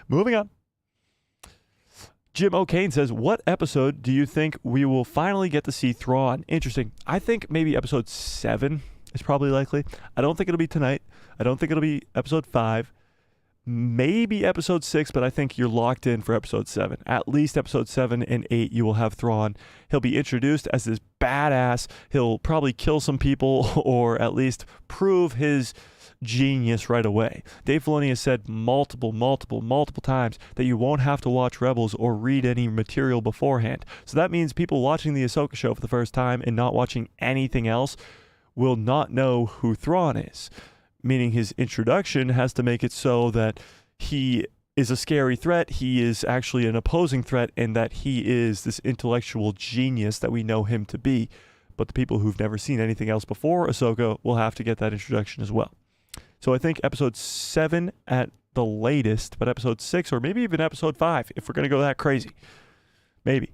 Moving on. Jim O'Kane says, what episode do you think we will finally get to see Thrawn? Interesting. I think maybe episode 7 is probably likely. I don't think it'll be tonight. I don't think it'll be episode 5. Maybe episode 6, but I think you're locked in for episode 7. At least episode 7 and 8, you will have Thrawn. He'll be introduced as this badass. He'll probably kill some people or at least prove his genius right away. Dave Filoni has said multiple times that you won't have to watch Rebels or read any material beforehand. So that means people watching the Ahsoka show for the first time and not watching anything else will not know who Thrawn is. Meaning his introduction has to make it so that he is a scary threat, he is actually an opposing threat, and that he is this intellectual genius that we know him to be. But the people who've never seen anything else before Ahsoka will have to get that introduction as well. So I think episode 7 at the latest, but episode 6 or maybe even episode 5 if we're going to go that crazy. Maybe.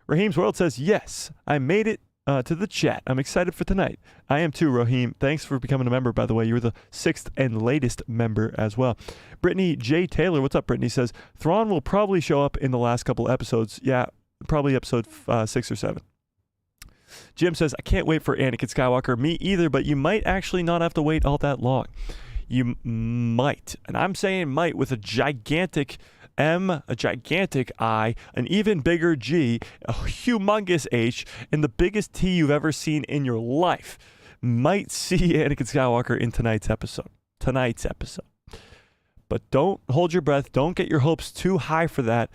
Raheem's World says, yes, I made it to the chat. I'm excited for tonight. I am too, Raheem. Thanks for becoming a member, by the way. You're the 6th and latest member as well. Brittany J. Taylor, what's up, Brittany, says, Thrawn will probably show up in the last couple episodes. Yeah, probably episode 6 or 7. Jim says, I can't wait for Anakin Skywalker. Me either, but you might actually not have to wait all that long. You might. And I'm saying might with a gigantic M, a gigantic I, an even bigger G, a humongous H, and the biggest T you've ever seen in your life. Might see Anakin Skywalker in tonight's episode. But don't hold your breath. Don't get your hopes too high for that.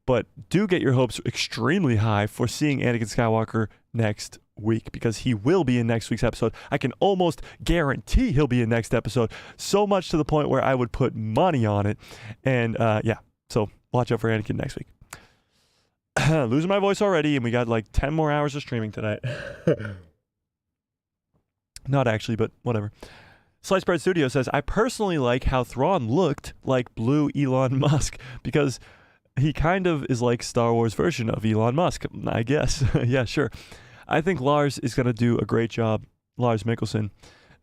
But do get your hopes extremely high for seeing Anakin Skywalker next week, because he will be in next week's episode. I can almost guarantee he'll be in next episode, so much to the point where I would put money on it. And yeah, so watch out for Anakin next week. Losing my voice already, and we got like 10 more hours of streaming tonight. Not actually, but whatever. Sliced Bread Studio says, I personally like how Thrawn looked like blue Elon Musk, because he kind of is like Star Wars version of Elon Musk, I guess. Yeah, sure. I think Lars is going to do a great job. Lars Mikkelsen.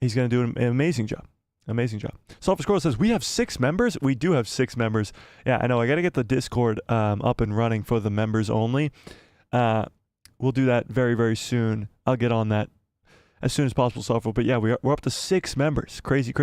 He's going to do an amazing job. Amazing job. Sulfur Squirrel says, we have 6 members? We do have 6 members. Yeah, I know. I got to get the Discord up and running for the members only. We'll do that very, very soon. I'll get on that as soon as possible, Sulfur. But yeah, we're up to 6 members. Crazy.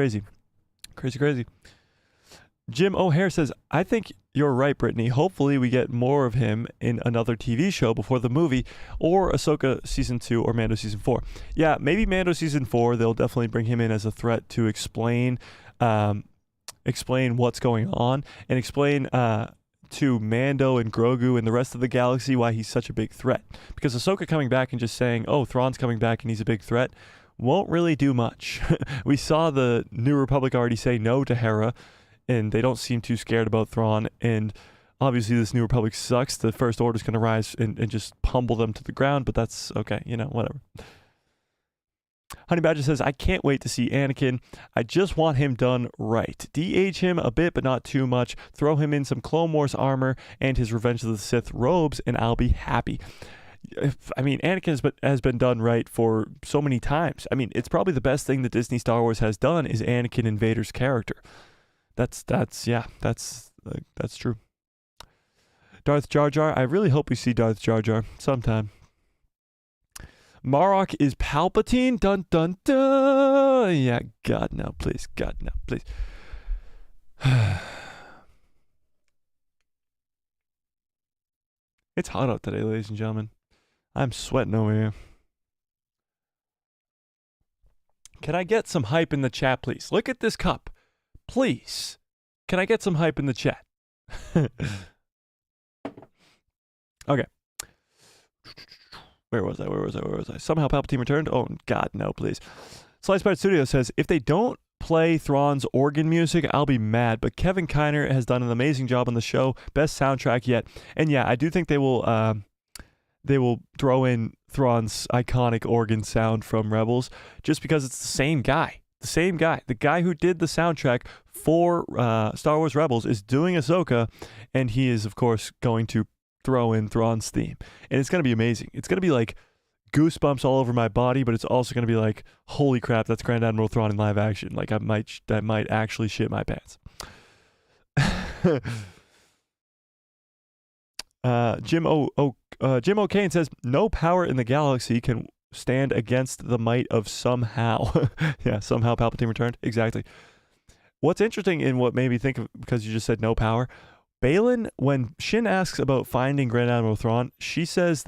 Jim O'Hare says, I think you're right, Brittany. Hopefully we get more of him in another TV show before the movie, or Ahsoka Season 2 or Mando Season 4. Yeah, maybe Mando Season 4, they'll definitely bring him in as a threat to explain what's going on, and explain to Mando and Grogu and the rest of the galaxy why he's such a big threat. Because Ahsoka coming back and just saying, oh, Thrawn's coming back and he's a big threat, won't really do much. We saw the New Republic already say no to Hera, and they don't seem too scared about Thrawn, and obviously this New Republic sucks. The First Order's going to rise and just pummel them to the ground, but that's okay, whatever. Honey Badger says, I can't wait to see Anakin. I just want him done right. De-age him a bit, but not too much. Throw him in some Clone Wars armor and his Revenge of the Sith robes, and I'll be happy. I mean, Anakin has been done right for so many times. I mean, it's probably the best thing that Disney Star Wars has done is Anakin and Vader's character. That's true. Darth Jar Jar. I really hope we see Darth Jar Jar sometime. Marrok is Palpatine. Dun dun dun. Yeah, God no, please. God no, please. It's hot out today, ladies and gentlemen. I'm sweating over here. Can I get some hype in the chat, please? Look at this cup. Please, can I get some hype in the chat? Okay. Where was I? Somehow Palpatine returned? Oh, God, no, please. Slice Bite Studio says, if they don't play Thrawn's organ music, I'll be mad. But Kevin Kiner has done an amazing job on the show. Best soundtrack yet. And yeah, I do think they will throw in Thrawn's iconic organ sound from Rebels, just because it's the same guy. The guy who did the soundtrack for Star Wars Rebels is doing Ahsoka, and he is, of course, going to throw in Thrawn's theme. And it's going to be amazing. It's going to be like goosebumps all over my body, but it's also going to be like, holy crap, that's Grand Admiral Thrawn in live action. Like I might actually shit my pants. Jim O'Kane says, no power in the galaxy can stand against the might of somehow. Yeah, somehow Palpatine returned. Exactly. What's interesting in what made me think of, because you just said no power, Baylan, when Shin asks about finding Grand Admiral Thrawn, he says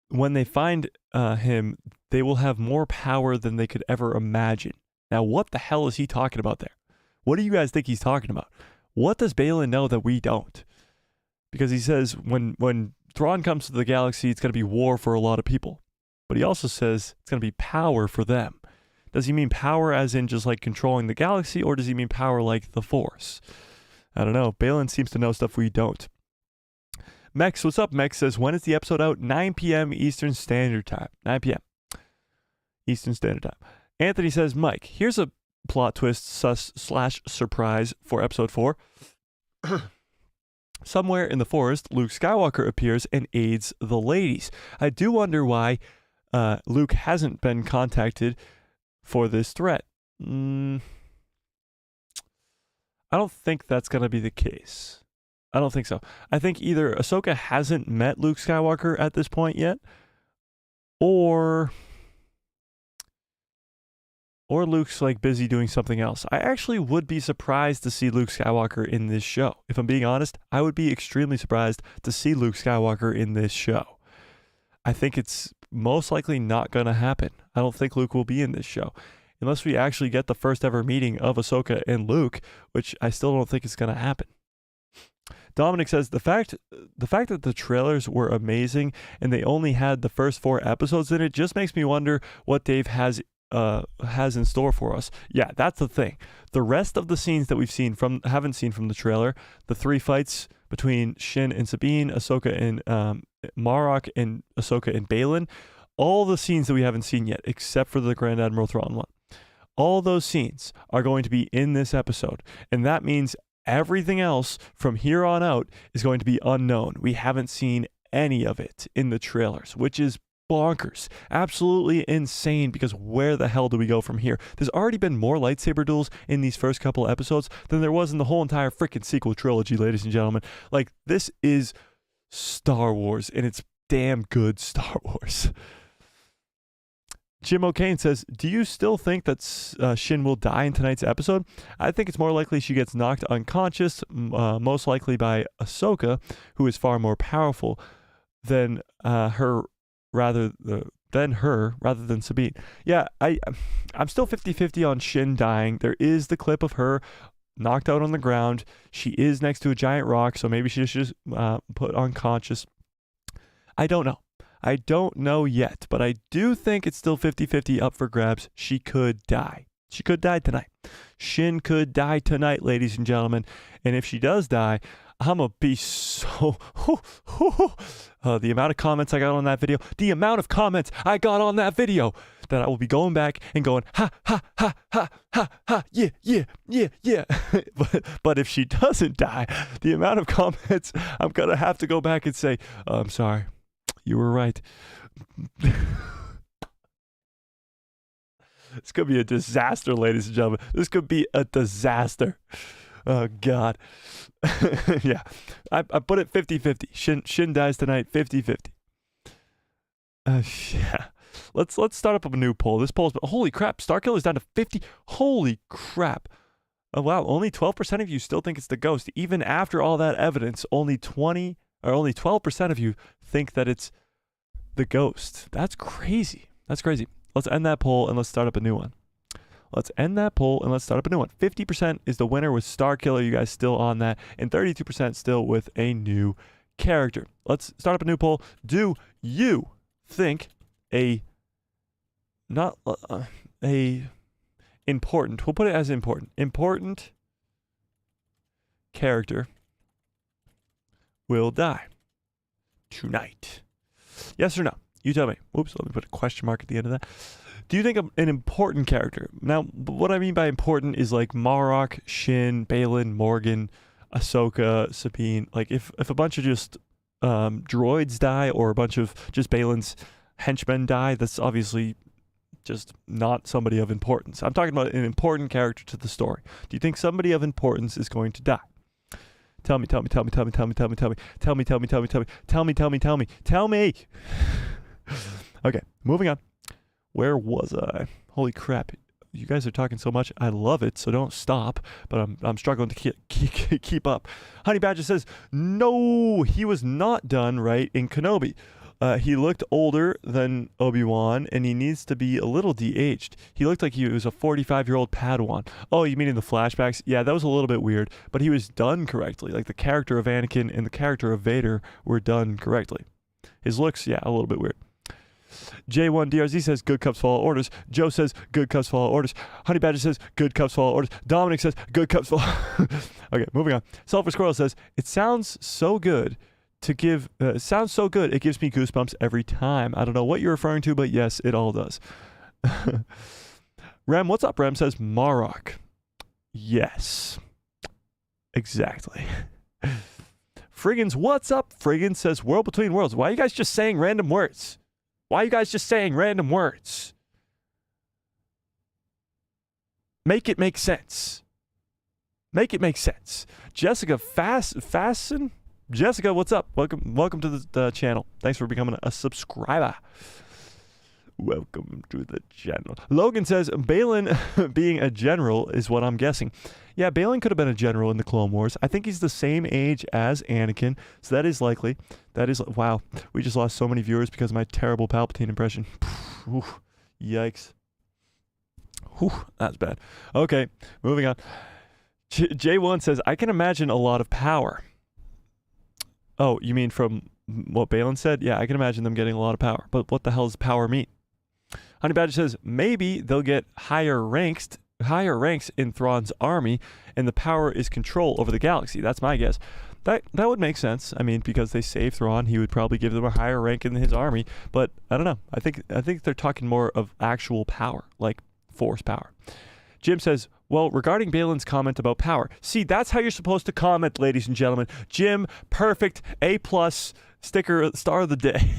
when they find him, they will have more power than they could ever imagine. Now, what the hell is he talking about there? What do you guys think he's talking about? What does Baylan know that we don't? Because he says when Thrawn comes to the galaxy, it's going to be war for a lot of people. But he also says it's going to be power for them. Does he mean power as in just like controlling the galaxy, or does he mean power like the Force? I don't know. Baylan seems to know stuff we don't. Mex, what's up? Mex says, when is the episode out? 9 p.m. Eastern Standard Time. 9 p.m. Eastern Standard Time. Anthony says, Mike, here's a plot twist / surprise for episode 4. Somewhere in the forest, Luke Skywalker appears and aids the ladies. I do wonder why Luke hasn't been contacted for this threat. I don't think that's going to be the case. I don't think so. I think either Ahsoka hasn't met Luke Skywalker at this point yet, or Luke's like busy doing something else. I actually would be surprised to see Luke Skywalker in this show. If I'm being honest, I would be extremely surprised to see Luke Skywalker in this show. I think it's most likely not going to happen. I don't think Luke will be in this show unless we actually get the first ever meeting of Ahsoka and Luke, which I still don't think is going to happen. Dominic says, the fact that the trailers were amazing and they only had the first 4 episodes in it just makes me wonder what Dave has in store for us. Yeah, that's the thing. The rest of the scenes that haven't seen from the trailer, the 3 fights between Shin and Sabine, Ahsoka and Marrok, and Ahsoka and Baylan, all the scenes that we haven't seen yet, except for the Grand Admiral Thrawn one, all those scenes are going to be in this episode, and that means everything else from here on out is going to be unknown. We haven't seen any of it in the trailers, which is bonkers. Absolutely insane, because where the hell do we go from here? There's already been more lightsaber duels in these first couple episodes than there was in the whole entire freaking sequel trilogy, ladies and gentlemen. Like, this is Star Wars, and it's damn good Star Wars. Jim O'Kane says, do you still think that Shin will die in tonight's episode? I think it's more likely she gets knocked unconscious, most likely by Ahsoka, who is far more powerful than her rather than Sabine. Yeah, I'm still 50-50 on Shin dying. There is the clip of her knocked out on the ground. She is next to a giant rock, so maybe she should just put unconscious. I don't know yet, but I do think it's still 50-50 up for grabs. She could die. She could die tonight. Shin could die tonight, ladies and gentlemen. And if she does die, I'm going to be so... the amount of comments I got on that video, that I will be going back and going, ha, ha, ha, ha, ha, ha, yeah. But if she doesn't die, the amount of comments, I'm going to have to go back and say, I'm sorry. You were right. This could be a disaster, ladies and gentlemen. This could be a disaster. Oh, God. Yeah. I put it 50-50. Shin dies tonight, 50-50. Yeah. Let's start up a new poll. This poll's been, holy crap, Starkiller's down to 50. Holy crap. Oh, wow. Only 12% of you still think it's the ghost. Even after all that evidence, only 12% of you think that it's the ghost. That's crazy. Let's end that poll and let's start up a new one. 50% is the winner with Starkiller. You guys still on that. And 32% still with a new character. Let's start up a new poll. Do you think important, we'll put it as important character will die tonight? Yes or no? You tell me. Oops, let me put a question mark at the end of that. Do you think an important character? Now, what I mean by important is like Marrok, Shin, Baylan, Morgan, Ahsoka, Sabine. Like if a bunch of just droids die or a bunch of just Balin's henchmen die, that's obviously just not somebody of importance. I'm talking about an important character to the story. Do you think somebody of importance is going to die? Tell me. Okay, moving on. Where was I? Holy crap. You guys are talking so much. I love it, so don't stop. But I'm struggling to keep up. Honey Badger says, no, he was not done right in Kenobi. He looked older than Obi-Wan, and he needs to be a little de-aged. He looked like he was a 45-year-old Padawan. Oh, you mean in the flashbacks? Yeah, that was a little bit weird, but he was done correctly. Like, the character of Anakin and the character of Vader were done correctly. His looks, yeah, a little bit weird. J1DRZ says, good cups follow orders. Joe says, good cups follow orders. Honey Badger says, good cups follow orders. Dominic says, good cups follow. Okay, moving on. Sulfur Squirrel says, it sounds so good to give, sounds so good, it gives me goosebumps every time. I don't know what you're referring to, but yes, it all does. Rem, what's up? Rem says, Marrok. Yes. Exactly. Friggins, what's up? Friggins says, world between worlds. Why are you guys just saying random words? Why are you guys just saying random words? Make it make sense. Make it make sense. Jessica Fasten? Jessica, what's up? Welcome to the channel. Thanks for becoming a subscriber. Welcome to the channel. Logan says, Balin being a general is what I'm guessing. Yeah, Balin could have been a general in the Clone Wars. I think he's the same age as Anakin, so that is likely. That is, wow, we just lost so many viewers because of my terrible Palpatine impression. Whew, yikes. Whew, that's bad. Okay, moving on. J1 says, I can imagine a lot of power. Oh, you mean from what Balin said? Yeah, I can imagine them getting a lot of power. But what the hell does power mean? Honey Badger says, maybe they'll get higher ranks in Thrawn's army, and the power is control over the galaxy. That's my guess. That would make sense. I mean, because they saved Thrawn, he would probably give them a higher rank in his army. But I don't know. I think they're talking more of actual power, like force power. Jim says, well, regarding Balin's comment about power. See, that's how you're supposed to comment, ladies and gentlemen. Jim, perfect, A+, sticker, star of the day,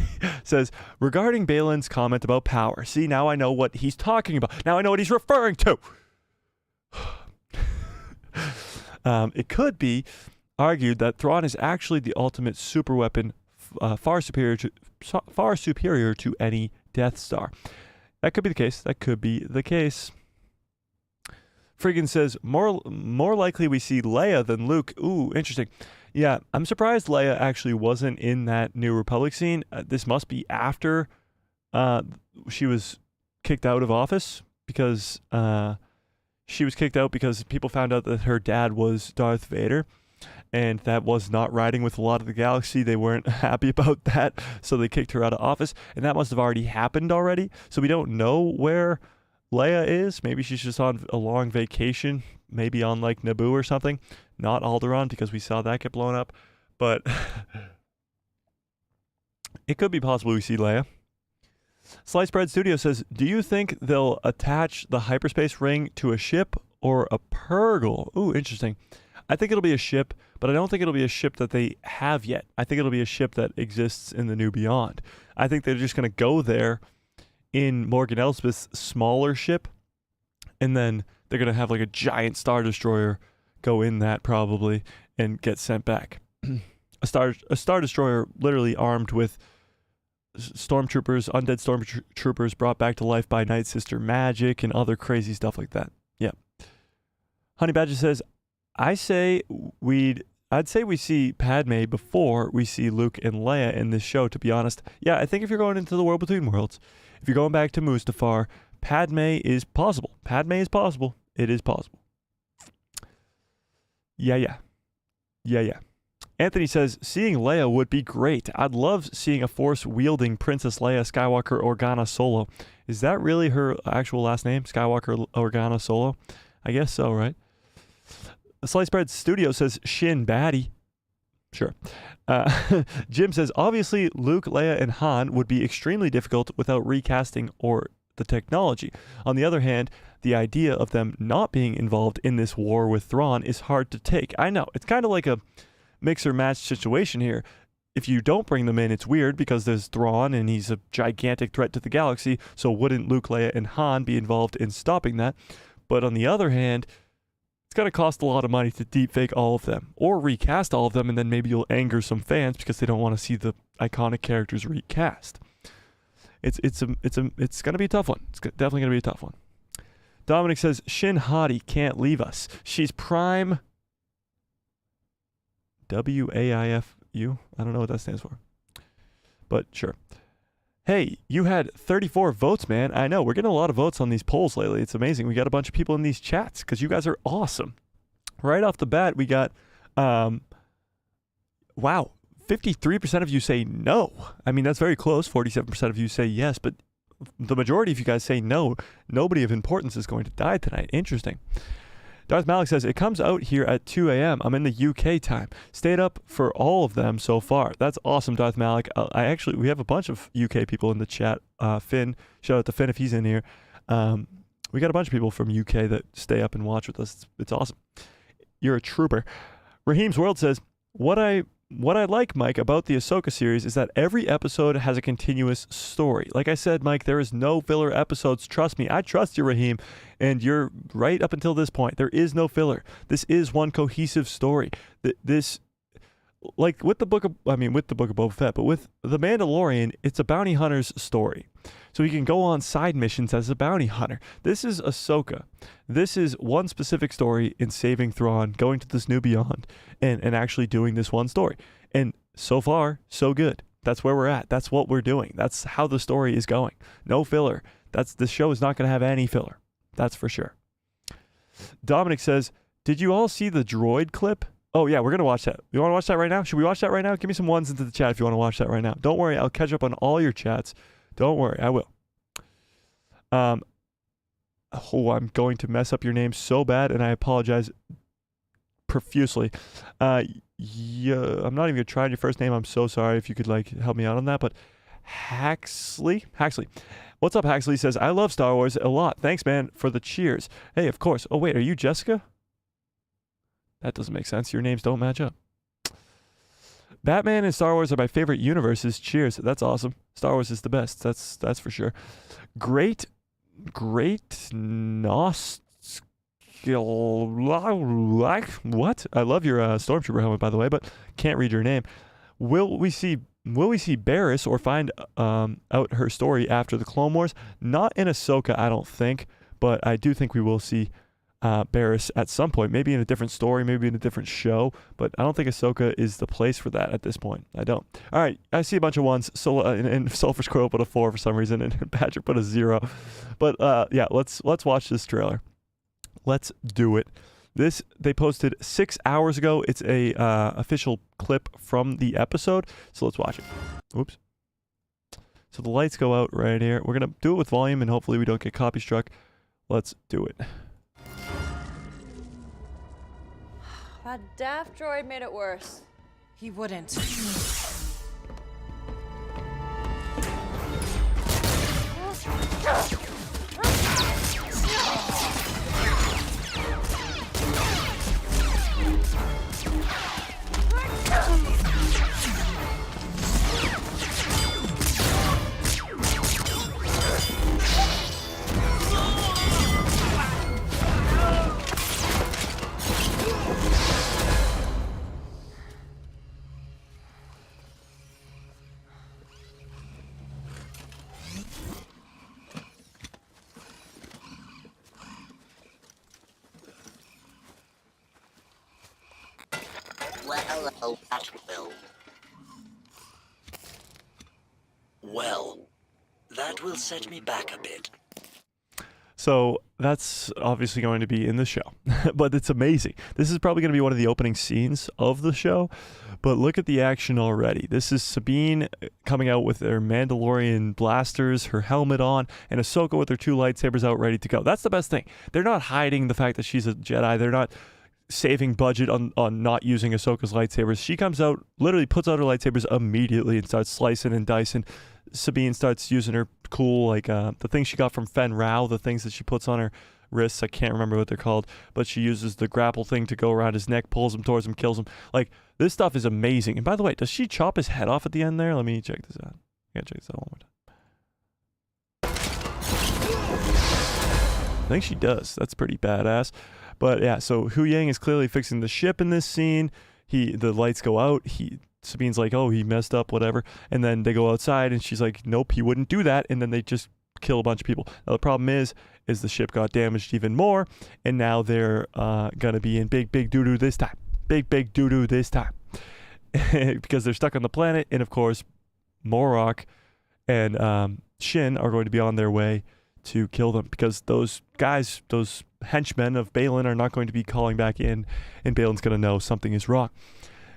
says, regarding Balin's comment about power. See, now I know what he's talking about. Now I know what he's referring to. It could be argued that Thrawn is actually the ultimate super weapon, far superior to any Death Star. That could be the case. That could be the case. Friggin says, more likely we see Leia than Luke. Ooh, interesting. Yeah, I'm surprised Leia actually wasn't in that New Republic scene. This must be after she was kicked out of office, because she was kicked out because people found out that her dad was Darth Vader, and that was not riding with a lot of the galaxy. They weren't happy about that, so they kicked her out of office, and that must have already happened already. So we don't know where Leia is. Maybe she's just on a long vacation, maybe on like Naboo or something, not Alderaan, because we saw that get blown up. But it could be possible we see Leia. Sliced Bread Studio says, do you think they'll attach the hyperspace ring to a ship or a Purgle? Ooh, interesting. I think it'll be a ship, but I don't think it'll be a ship that they have yet. I think it'll be a ship that exists in the New Beyond. I think they're just going to go there in Morgan Elsbeth's smaller ship, and then they're going to have like a giant Star Destroyer go in that probably and get sent back. a Star Destroyer literally armed with stormtroopers, undead stormtroopers brought back to life by Night Sister magic and other crazy stuff like that. Yeah. Honey Badger says, I'd say we see Padme before we see Luke and Leia in this show, to be honest. Yeah, I think if you're going into the world between worlds, if you're going back to Mustafar, Padme is possible. Padme is possible. It is possible. Yeah. Anthony says, seeing Leia would be great. I'd love seeing a Force-wielding Princess Leia Skywalker Organa Solo. Is that really her actual last name? Skywalker Organa Solo? I guess so, right? The Slice Bread Studio says, Shin Baddie. Sure. Jim says, obviously, Luke, Leia, and Han would be extremely difficult without recasting or the technology. On the other hand, the idea of them not being involved in this war with Thrawn is hard to take. I know. It's kind of like a mix or match situation here. if you don't bring them in, it's weird because there's Thrawn and he's a gigantic threat to the galaxy. So wouldn't Luke, Leia, and Han be involved in stopping that? But on the other hand, it's going to cost a lot of money to deepfake all of them or recast all of them, and then maybe you'll anger some fans because they don't want to see the iconic characters recast. It's going to be a tough one. It's definitely going to be a tough one. Dominic says, Shin Hati can't leave us. She's prime WAIFU. I don't know what that stands for. But sure. Hey, you had 34 votes, man. I know. We're getting a lot of votes on these polls lately. It's amazing. We got a bunch of people in these chats because you guys are awesome. Right off the bat, we got, wow, 53% of you say no. I mean, that's very close. 47% of you say yes, but the majority of you guys say no. Nobody of importance is going to die tonight. Interesting. Darth Malik says, it comes out here at 2 a.m. I'm in the UK time. Stayed up for all of them so far. That's awesome, Darth Malik. We have a bunch of UK people in the chat. Finn, shout out to Finn if he's in here. We got a bunch of people from UK that stay up and watch with us. It's awesome. You're a trooper. Raheem's World says, what I like, Mike, about the Ahsoka series is that every episode has a continuous story. Like I said, Mike, there is no filler episodes. Trust me. I trust you, Raheem. And you're right up until this point. There is no filler. This is one cohesive story. Like with the book of Boba Fett, but with The Mandalorian, it's a bounty hunter's story. So he can go on side missions as a bounty hunter. This is Ahsoka. This is one specific story in saving Thrawn, going to this new beyond, and actually doing this one story. And so far, so good. That's where we're at. That's what we're doing. That's how the story is going. No filler. The show is not going to have any filler. That's for sure. Dominic says, did you all see the droid clip? Oh, yeah, we're going to watch that. You want to watch that right now? Should we watch that right now? Give me some ones into the chat if you want to watch that right now. Don't worry. I'll catch up on all your chats. Don't worry. I will. I'm going to mess up your name so bad, and I apologize profusely. Yeah, I'm not even going to try on your first name. I'm so sorry. If you could, help me out on that. But Haxley. What's up, Haxley? Says, I love Star Wars a lot. Thanks, man, for the cheers. Hey, of course. Oh, wait, are you Jessica? That doesn't make sense. Your names don't match up. Batman and Star Wars are my favorite universes. Cheers. That's awesome. Star Wars is the best. That's for sure. Great Nost. What? I love your Stormtrooper helmet, by the way, but can't read your name. Will we see Barriss or find out her story after the Clone Wars? Not in Ahsoka, I don't think, but I do think we will see Barriss at some point, maybe in a different story, maybe in a different show, but I don't think Ahsoka is the place for that at this point. I don't. All right, I see a bunch of ones. So and Sulphur's Crow put a 4 for some reason, and Patrick put a 0. But yeah, let's watch this trailer. Let's do it. This they posted 6 hours ago. It's a official clip from the episode. So let's watch it. Oops. So the lights go out right here. We're gonna do it with volume, and hopefully we don't get copy struck. Let's do it. That daft droid made it worse. He wouldn't. Well, that will set me back a bit. So that's obviously going to be in the show, but it's amazing. This is probably going to be one of the opening scenes of the show, but look at the action already. This is Sabine coming out with her Mandalorian blasters, her helmet on, and Ahsoka with her 2 lightsabers out ready to go. That's the best thing. They're not hiding the fact that she's a Jedi. They're not saving budget on not using Ahsoka's lightsabers. She comes out, literally puts out her lightsabers immediately and starts slicing and dicing. Sabine starts using her cool, the things she got from Fen Rao, the things that she puts on wrists. I can't remember what they're called, but she uses the grapple thing to go around his neck, pulls him towards him, kills him. Like, this stuff is amazing. And by the way, does she chop his head off at the end there? Let me check this out. I gotta check this out one more time. I think she does. That's pretty badass. But yeah, so Hu Yang is clearly fixing the ship in this scene. The lights go out. Sabine's like, oh, he messed up, whatever. And then they go outside and she's like, nope, he wouldn't do that. And then they just kill a bunch of people. Now the problem is the ship got damaged even more. And now they're going to be in big doo-doo this time. Big doo-doo this time. Because they're stuck on the planet. And of course, Marrok and Shin are going to be on their way to kill them. Because those guys, those henchmen of Baylan are not going to be calling back in. And Baylan's going to know something is wrong.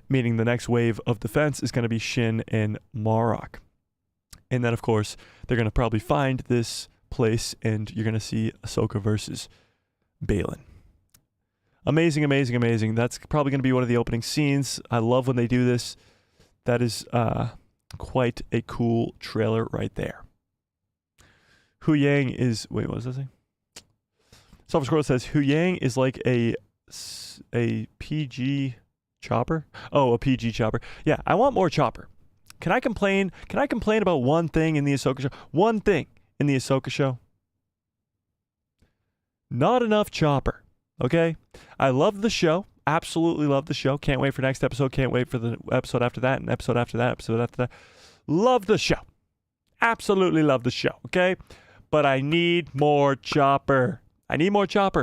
Meaning the next wave of defense is going to be Shin and Marrok. And then, of course, they're going to probably find this place, and you're going to see Ahsoka versus Baylan. Amazing. That's probably going to be one of the opening scenes. I love when they do this. That is quite a cool trailer right there. Hu Yang is... Wait, what does that say? Software Scroll says, Hu Yang is like a PG... Chopper? Oh, a PG chopper. Yeah, I want more Chopper. Can I complain about one thing in the Ahsoka show? One thing in the Ahsoka show. Not enough Chopper. Okay? I love the show. Absolutely love the show. Can't wait for next episode. Can't wait for the episode after that and episode after that, episode after that. Love the show. Absolutely love the show. Okay? But I need more Chopper. Need more Chopper.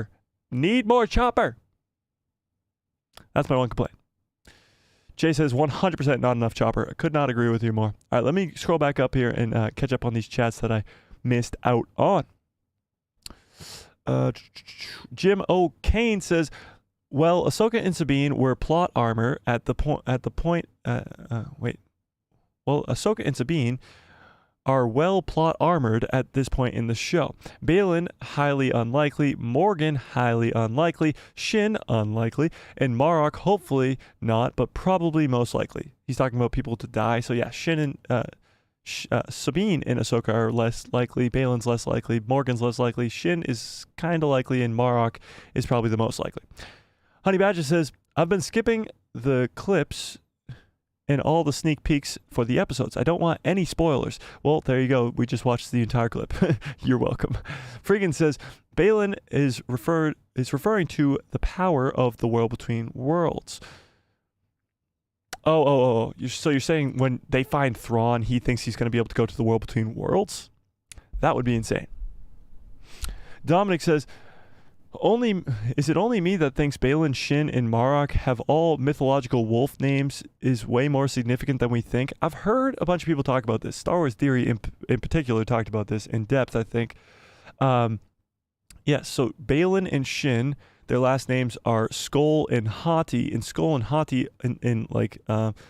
That's my one complaint. Jay says 100% not enough Chopper. I could not agree with you more. All right, let me scroll back up here and catch up on these chats that I missed out on. Jim O'Kane says, well, Ahsoka and Sabine were plot armor at the point. Well, Ahsoka and Sabine are well plot armored at this point in the show. Baylan, highly unlikely. Morgan, highly unlikely. Shin, unlikely. And Marrok, hopefully not, but probably most likely. He's talking about people to die. So yeah, Shin and Sabine and Ahsoka are less likely. Baylan's less likely. Morgan's less likely. Shin is kind of likely. And Marrok is probably the most likely. Honey Badger says, I've been skipping the clips and all the sneak peeks for the episodes. I don't want any spoilers. Well, there you go. We just watched the entire clip. You're welcome. Freegan says, Baylan is referring to the power of the world between worlds. Oh. So you're saying when they find Thrawn, he thinks he's going to be able to go to the world between worlds? That would be insane. Dominic says, is it only me that thinks Baylan, Shin, and Marrok have all mythological wolf names is way more significant than we think? I've heard a bunch of people talk about this. Star Wars Theory in particular talked about this in depth, I think. Yes, so Baylan and Shin, their last names are Skoll and Hati. And Skoll and Hati in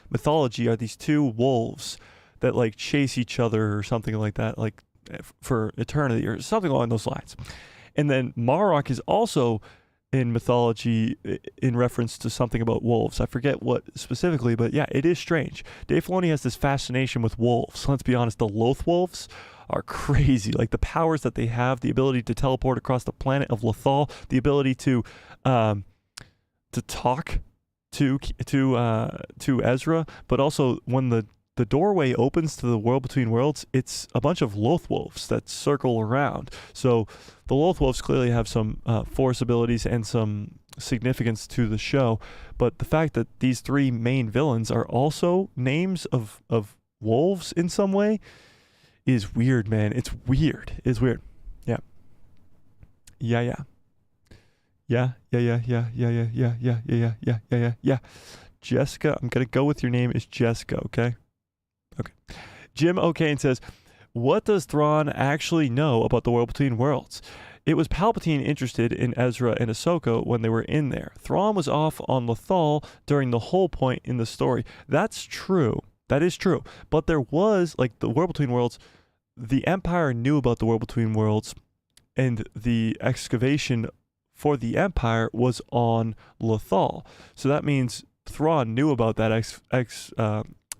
mythology are these two wolves that like chase each other or something like that, like for eternity or something along those lines. And then Marrok is also in mythology in reference to something about wolves. I forget what specifically, but yeah, it is strange. Dave Filoni has this fascination with wolves. Let's be honest, the Loth wolves are crazy. Like the powers that they have, the ability to teleport across the planet of Lothal, the ability to talk to Ezra, but also when the doorway opens to the world between worlds, it's a bunch of Loth wolves that circle around. So the Loth wolves clearly have some force abilities and some significance to the show. But the fact that these three main villains are also names of wolves in some way is weird, man. It's weird. Yeah. Jessica, I'm going to go with your name is Jessica, okay? Okay. Jim O'Kane says, what does Thrawn actually know about the world between worlds? It was Palpatine interested in Ezra and Ahsoka when they were in there. Thrawn was off on Lothal during the whole point in the story. That's true. That is true. But there was, like, the world between worlds, the Empire knew about the world between worlds, and the excavation for the Empire was on Lothal. So that means Thrawn knew about that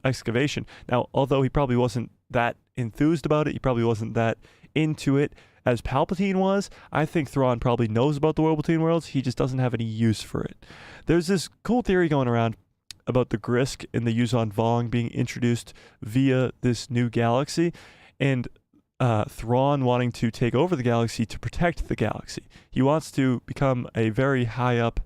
excavation. Now, although he probably wasn't that enthused about it, he probably wasn't that into it as Palpatine was, I think Thrawn probably knows about the world between worlds. He just doesn't have any use for it. There's this cool theory going around about the Grisk and the Yuzon Vong being introduced via this new galaxy, and Thrawn wanting to take over the galaxy to protect the galaxy. He wants to become a very high up,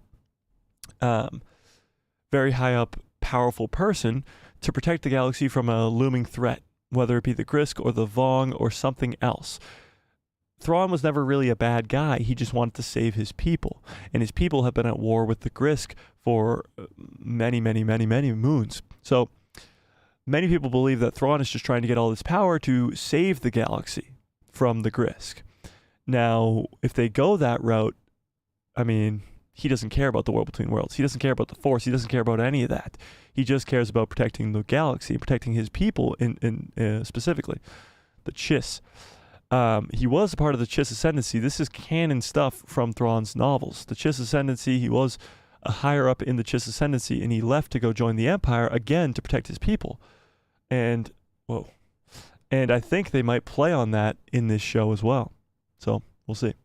powerful person to protect the galaxy from a looming threat, whether it be the Grisk or the Vong or something else. Thrawn was never really a bad guy. He just wanted to save his people. And his people have been at war with the Grisk for many, many, many, many moons. So many people believe that Thrawn is just trying to get all this power to save the galaxy from the Grisk. Now, if they go that route, I mean, he doesn't care about the world between worlds. He doesn't care about the Force. He doesn't care about any of that. He just cares about protecting the galaxy, protecting his people in specifically, the Chiss. He was a part of the Chiss Ascendancy. This is canon stuff from Thrawn's novels. The Chiss Ascendancy, he was a higher up in the Chiss Ascendancy, and he left to go join the Empire again to protect his people. And I think they might play on that in this show as well. So we'll see.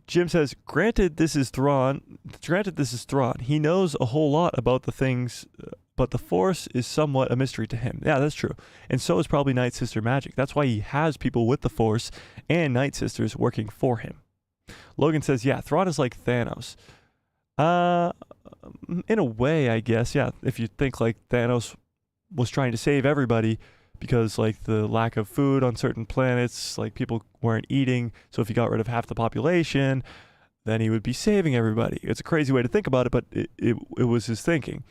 Jim says, granted this is Thrawn, he knows a whole lot about the things, but the Force is somewhat a mystery to him. Yeah, that's true. And so is probably Night Sister magic. That's why he has people with the Force and Night Sisters working for him. Logan says, yeah, Thrawn is like Thanos. In a way, I guess, yeah. If you think like Thanos was trying to save everybody because like the lack of food on certain planets, like people weren't eating. So if he got rid of half the population, then he would be saving everybody. It's a crazy way to think about it, but it was his thinking.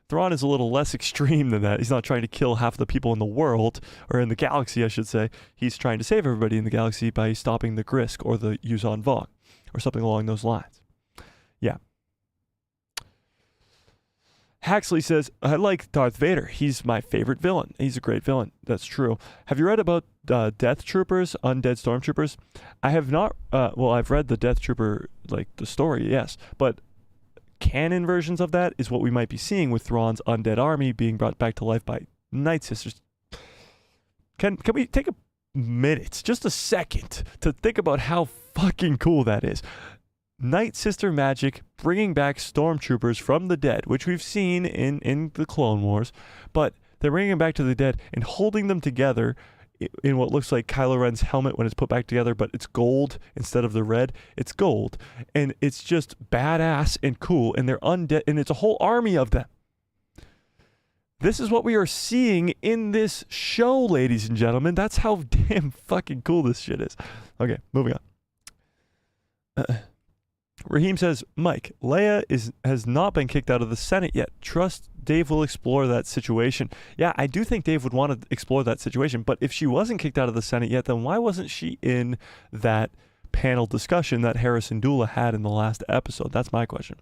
Thrawn is a little less extreme than that. He's not trying to kill half the people in the world, or in the galaxy, I should say. He's trying to save everybody in the galaxy by stopping the Grisk or the Yuzon Vong, or something along those lines. Yeah. Haxley says, I like Darth Vader. He's my favorite villain. He's a great villain. That's true. Have you read about Death Troopers, Undead Stormtroopers? I have not. Well, I've read the Death Trooper, like the story, yes. But canon versions of that is what we might be seeing with Thrawn's undead army being brought back to life by Night Sisters. Can we take a minute, just a second, to think about how fucking cool that is? Night Sister magic bringing back stormtroopers from the dead, which we've seen in the Clone Wars, but they're bringing them back to the dead and holding them together in what looks like Kylo Ren's helmet when it's put back together, but it's gold instead of the red. It's gold, and it's just badass and cool, and they're undead, and it's a whole army of them. This is what we are seeing in this show, ladies and gentlemen. That's how damn fucking cool this shit is. Okay, moving on. Raheem says, Mike, Leia has not been kicked out of the Senate yet. Trust Dave will explore that situation. Yeah, I do think Dave would want to explore that situation, but if she wasn't kicked out of the Senate yet, then why wasn't she in that panel discussion that Harrison Dula had in the last episode? That's my question.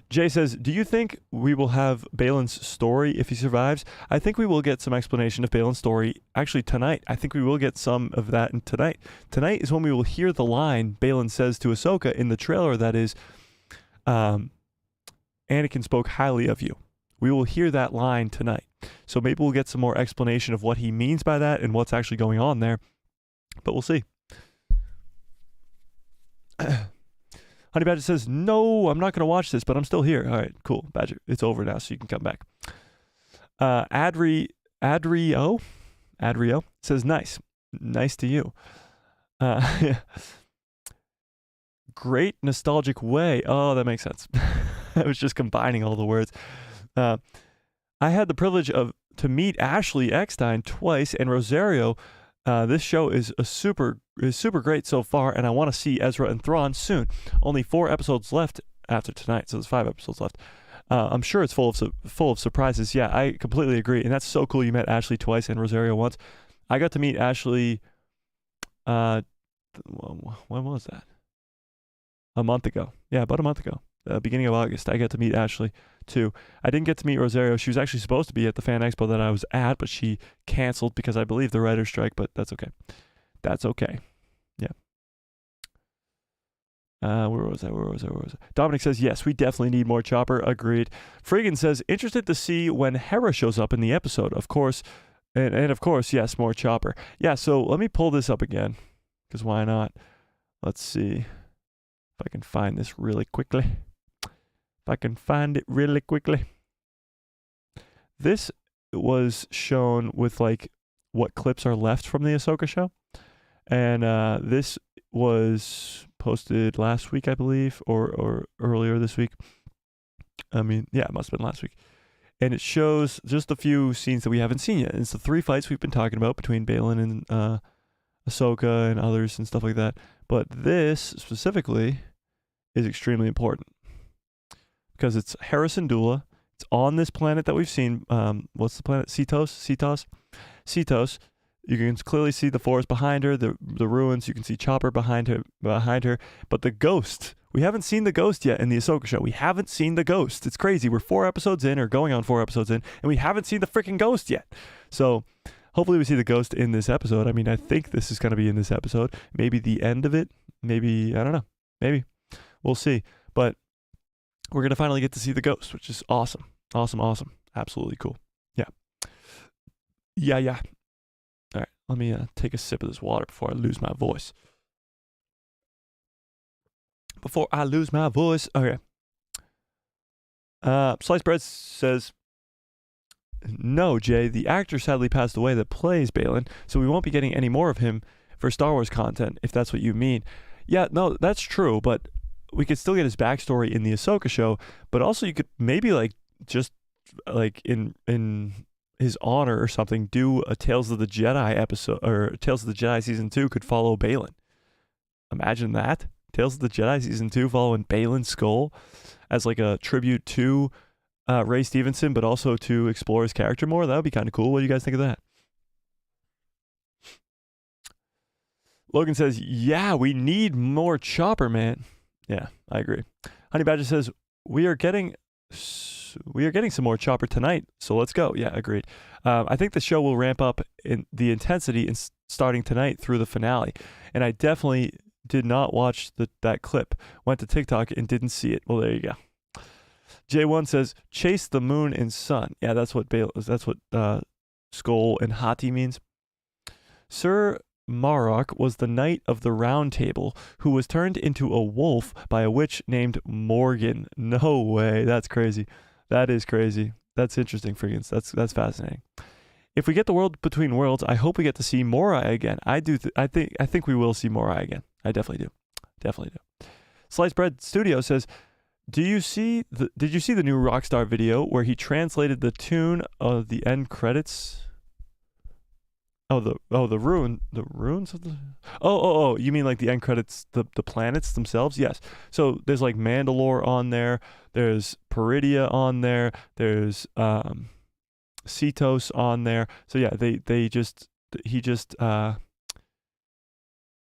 Jay says, do you think we will have Balin's story if he survives? I think we will get some explanation of Balin's story actually tonight. I think we will get some of that tonight. Tonight is when we will hear the line Balin says to Ahsoka in the trailer that is, Anakin spoke highly of you. We will hear that line tonight. So maybe we'll get some more explanation of what he means by that and what's actually going on there. But we'll see. Honey Badger says, no, I'm not going to watch this, but I'm still here. All right, cool. Badger, it's over now, so you can come back. Adrio says, nice. Nice to you. Great nostalgic way. Oh, that makes sense. I was just combining all the words. I had the privilege to meet Ashley Eckstein twice, and Rosario. This show is super great so far, and I want to see Ezra and Thrawn soon. Only 4 episodes left after tonight, so there's 5 episodes left. I'm sure it's full of surprises. Yeah, I completely agree, and that's so cool. You met Ashley twice and Rosario once. I got to meet Ashley. When was that? A month ago. Yeah, about a month ago. Beginning of August, I got to meet Ashley too. I didn't get to meet Rosario. She was actually supposed to be at the Fan Expo that I was at, but she canceled because I believe the writer's strike, but that's okay. That's okay. Yeah. Where was I? Dominic says, yes, we definitely need more Chopper. Agreed. Friggin says, interested to see when Hera shows up in the episode. Of course, And of course, yes, more Chopper. Yeah, so let me pull this up again, because why not? Let's see if I can find this really quickly. If I can find it really quickly. This was shown with like what clips are left from the Ahsoka show. And this was posted last week, I believe, or earlier this week. I mean, yeah, it must have been last week. And it shows just a few scenes that we haven't seen yet. It's the 3 fights we've been talking about between Baylan and Ahsoka and others and stuff like that. But this specifically is extremely important because it's Harrison Dula. It's on this planet that we've seen. What's the planet? Cetos. You can clearly see the forest behind her, the ruins. You can see Chopper behind her. But the ghost, we haven't seen the ghost yet in the Ahsoka show. We haven't seen the ghost. It's crazy. We're 4 episodes in, or going on 4 episodes in, and we haven't seen the freaking ghost yet. So hopefully we see the ghost in this episode. I mean, I think this is going to be in this episode. Maybe the end of it. Maybe, I don't know. Maybe. We'll see. But we're going to finally get to see the ghost, which is awesome. Awesome. Absolutely cool. Yeah. All right, let me take a sip of this water before I lose my voice. Okay. Sliced Bread says, no, Jay, the actor sadly passed away that plays Baylan, so we won't be getting any more of him for Star Wars content, if that's what you mean. Yeah, no, that's true, but we could still get his backstory in the Ahsoka show, but also you could maybe just in his honor or something, do a Tales of the Jedi episode, or Tales of the Jedi Season 2 could follow Baylan. Imagine that. Tales of the Jedi Season 2 following Baylan Skoll as like a tribute to Ray Stevenson, but also to explore his character more. That would be kind of cool. What do you guys think of that? Logan says, yeah, we need more Chopper, man. Yeah, I agree. Honey Badger says, we are getting some more Chopper tonight, so let's go. Yeah, agreed. I think the show will ramp up in the intensity starting tonight through the finale. And I definitely did not watch that clip. Went to TikTok and didn't see it. Well, there you go. J1 says, chase the moon and sun. Yeah, that's what Skoll and Hati means. Sir Marrok was the knight of the Round Table who was turned into a wolf by a witch named Morgan. No way. That's crazy. That is crazy. That's interesting, friggins. That's fascinating. If we get the World Between Worlds, I hope we get to see Morai again. I think we will see Morai again. I definitely do. Sliced Bread Studio says, did you see the new Rockstar video where he translated the tune of the end credits? The ruins of the. Oh! You mean like the end credits, the planets themselves? Yes. So there's like Mandalore on there. There's Peridia on there. There's Cetos on there. So yeah,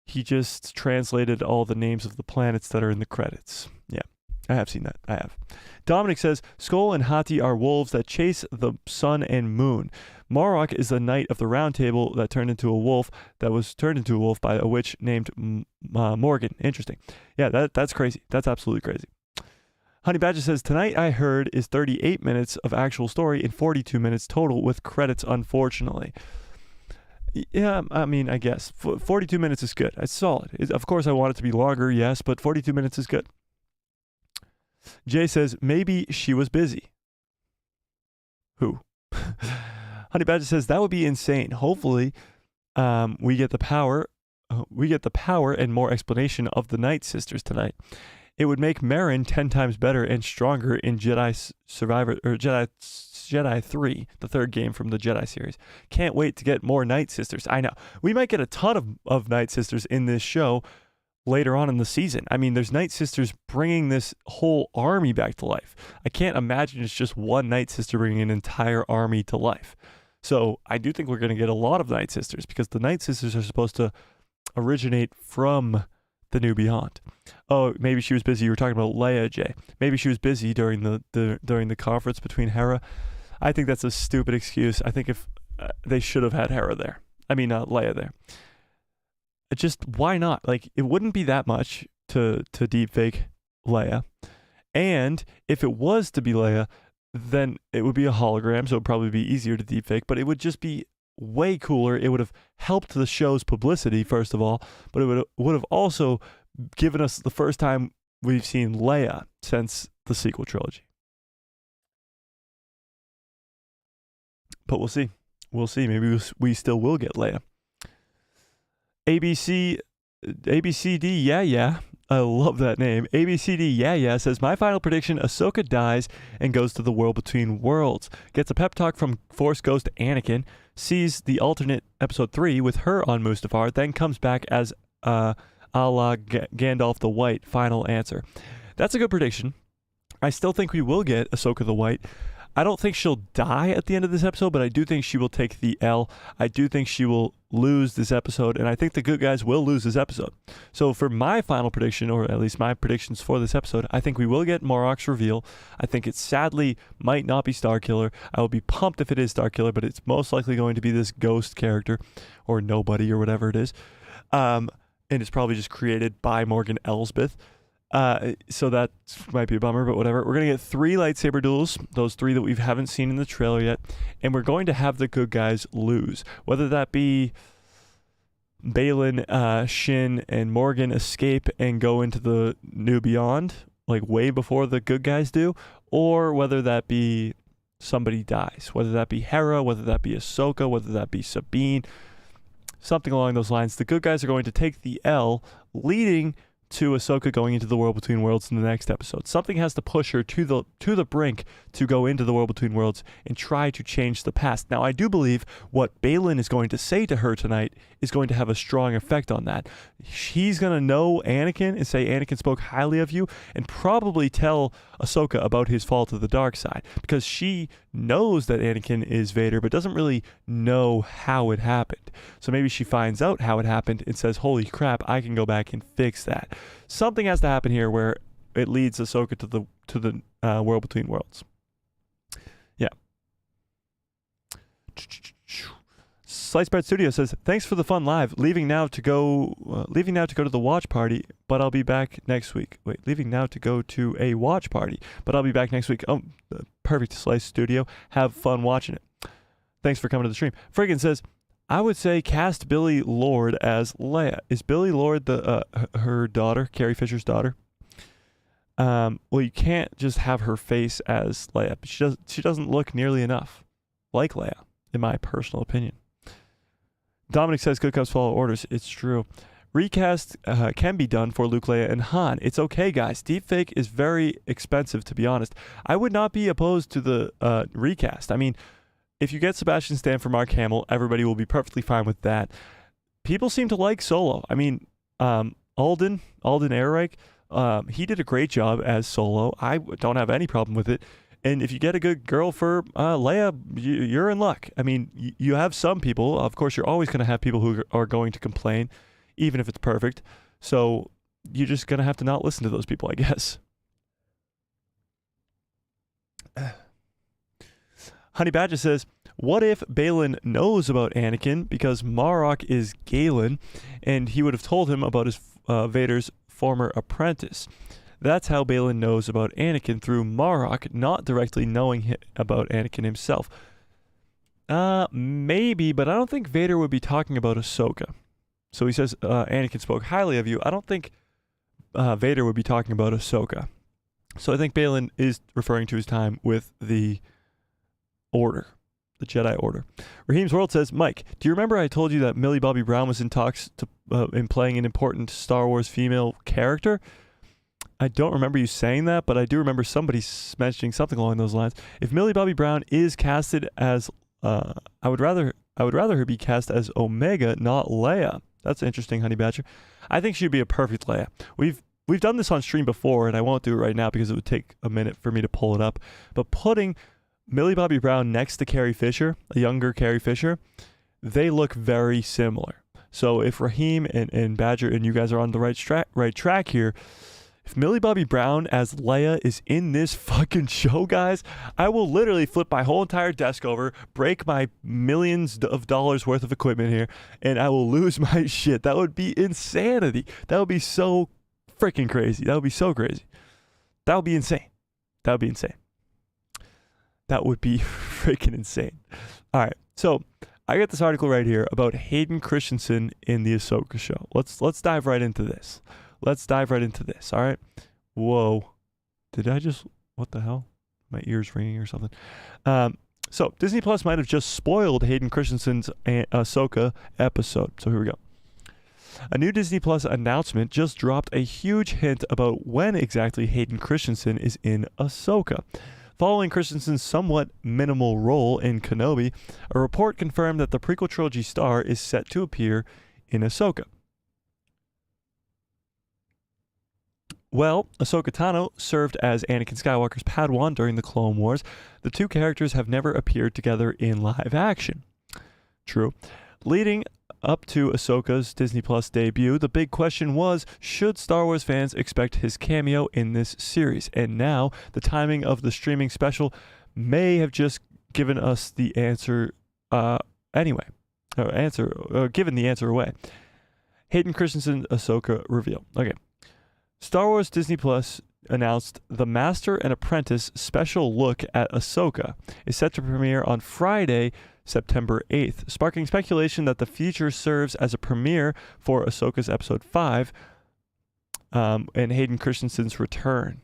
he just translated all the names of the planets that are in the credits. Yeah, I have seen that. I have. Dominic says, Skoll and Hati are wolves that chase the sun and moon. Marrok is the knight of the Round Table that was turned into a wolf by a witch named Morgan. Interesting. Yeah, that's crazy. That's absolutely crazy. Honey Badger says, tonight I heard is 38 minutes of actual story and 42 minutes total with credits, unfortunately. Yeah, I mean, I guess. 42 minutes is good. It's solid. Of course, I want it to be longer, yes, but 42 minutes is good. Jay says, maybe she was busy. Who? Honey Badger says, that would be insane. Hopefully, we get the power and more explanation of the Night Sisters tonight. It would make Marin 10 times better and stronger in Jedi 3, the third game from the Jedi series. Can't wait to get more Night Sisters. I know. We might get a ton of Night Sisters in this show later on in the season. I mean, there's Night Sisters bringing this whole army back to life. I can't imagine it's just one Night Sister bringing an entire army to life. So I do think we're going to get a lot of Night Sisters because the Night Sisters are supposed to originate from the New Beyond. Oh, maybe she was busy. You were talking about Leia, Jay. Maybe she was busy during the conference between Hera. I think that's a stupid excuse. I think if they should have had Leia there. Just why not? Like, it wouldn't be that much to deepfake Leia. And if it was to be Leia, then it would be a hologram, so it would probably be easier to deepfake, but it would just be way cooler. It would have helped the show's publicity, first of all, but it would have also given us the first time we've seen Leia since the sequel trilogy. But we'll see. We'll see. Maybe we still will get Leia. ABCD, yeah. I love that name. ABCD, yeah, says, my final prediction, Ahsoka dies and goes to the world between worlds. Gets a pep talk from Force Ghost Anakin, sees the alternate episode 3 with her on Mustafar, then comes back as a la Gandalf the White. Final answer. That's a good prediction. I still think we will get Ahsoka the White. I don't think she'll die at the end of this episode, but I do think she will take the L. I do think she will lose this episode, and I think the good guys will lose this episode. So for my final prediction, or at least my predictions for this episode, I think we will get Marrok's reveal. I think it sadly might not be Starkiller. I will be pumped if it is Starkiller, but it's most likely going to be this ghost character, or nobody, or whatever it is. And it's probably just created by Morgan Elsbeth. So that might be a bummer, but whatever. We're going to get 3 lightsaber duels, those 3 that we haven't seen in the trailer yet, and we're going to have the good guys lose. Whether that be Baylan, Shin, and Morgan escape and go into the new beyond, like way before the good guys do, or whether that be somebody dies, whether that be Hera, whether that be Ahsoka, whether that be Sabine, something along those lines. The good guys are going to take the L, leading to Ahsoka going into the world between worlds in the next episode. Something has to push her to the brink to go into the world between worlds and try to change the past. Now, I do believe what Baylan is going to say to her tonight is going to have a strong effect on that. He's going to know Anakin and say Anakin spoke highly of you, and probably tell Ahsoka about his fall to the dark side, because she knows that Anakin is Vader but doesn't really know how it happened. So maybe she finds out how it happened and says, holy crap, I can go back and fix that. Something has to happen here where it leads Ahsoka to the world between worlds. Yeah. Slicebread Studio says, thanks for the fun live. Leaving now to go to the watch party, but I'll be back next week. Wait, leaving now to go to a watch party, but I'll be back next week. Oh, perfect, Slice Studio. Have fun watching it. Thanks for coming to the stream. Friggin says, I would say cast Billy Lord as Leia. Is Billy Lord her daughter, Carrie Fisher's daughter? Well, you can't just have her face as Leia. She doesn't look nearly enough like Leia, in my personal opinion. Dominic says, good cops follow orders. It's true. Recast can be done for Luke, Leia, and Han. It's okay, guys. Deepfake is very expensive, to be honest. I would not be opposed to the recast. I mean, if you get Sebastian Stan for Mark Hamill, everybody will be perfectly fine with that. People seem to like Solo. I mean, Alden Ehrenreich, he did a great job as Solo. I don't have any problem with it. And if you get a good girl for Leia, you're in luck. I mean, you have some people. Of course, you're always going to have people who are going to complain, even if it's perfect. So you're just going to have to not listen to those people, I guess. Honey Badger says, what if Baylan knows about Anakin because Marrok is Galen, and he would have told him about his Vader's former apprentice? That's how Baylan knows about Anakin, through Marrok, not directly knowing about Anakin himself. Maybe, but I don't think Vader would be talking about Ahsoka. So he says Anakin spoke highly of you. I don't think Vader would be talking about Ahsoka. So I think Baylan is referring to his time with the Order, the Jedi Order. Raheem's World says, Mike, do you remember I told you that Millie Bobby Brown was in talks in playing an important Star Wars female character? I don't remember you saying that, but I do remember somebody mentioning something along those lines. If Millie Bobby Brown is casted as, I would rather her be cast as Omega, not Leia. That's interesting, Honey Badger. I think she'd be a perfect Leia. We've done this on stream before, and I won't do it right now because it would take a minute for me to pull it up. But putting Millie Bobby Brown next to Carrie Fisher, a younger Carrie Fisher, they look very similar. So if Raheem and Badger and you guys are on the right track here, if Millie Bobby Brown as Leia is in this fucking show, guys, I will literally flip my whole entire desk over, break my millions of dollars worth of equipment here, and I will lose my shit. That would be insanity. That would be so freaking crazy. That would be so crazy. That would be insane. That would be insane. That would be freaking insane. All right. So I got this article right here about Hayden Christensen in the Ahsoka show. Let's dive right into this. All right. Whoa. What the hell? My ear's ringing or something. So Disney Plus might have just spoiled Hayden Christensen's Ahsoka episode. So here we go. A new Disney Plus announcement just dropped a huge hint about when exactly Hayden Christensen is in Ahsoka. Following Christensen's somewhat minimal role in Kenobi, a report confirmed that the prequel trilogy star is set to appear in Ahsoka. Well, Ahsoka Tano served as Anakin Skywalker's Padawan during the Clone Wars. The two characters have never appeared together in live action. True. Leading up to Ahsoka's Disney Plus debut, the big question was, should Star Wars fans expect his cameo in this series? And now, the timing of the streaming special may have just given us the answer given the answer away. Hayden Christensen Ahsoka reveal. Okay. Star Wars Disney Plus announced the Master and Apprentice special look at Ahsoka is set to premiere on Friday, September 8th, sparking speculation that the feature serves as a premiere for Ahsoka's Episode 5 and Hayden Christensen's return.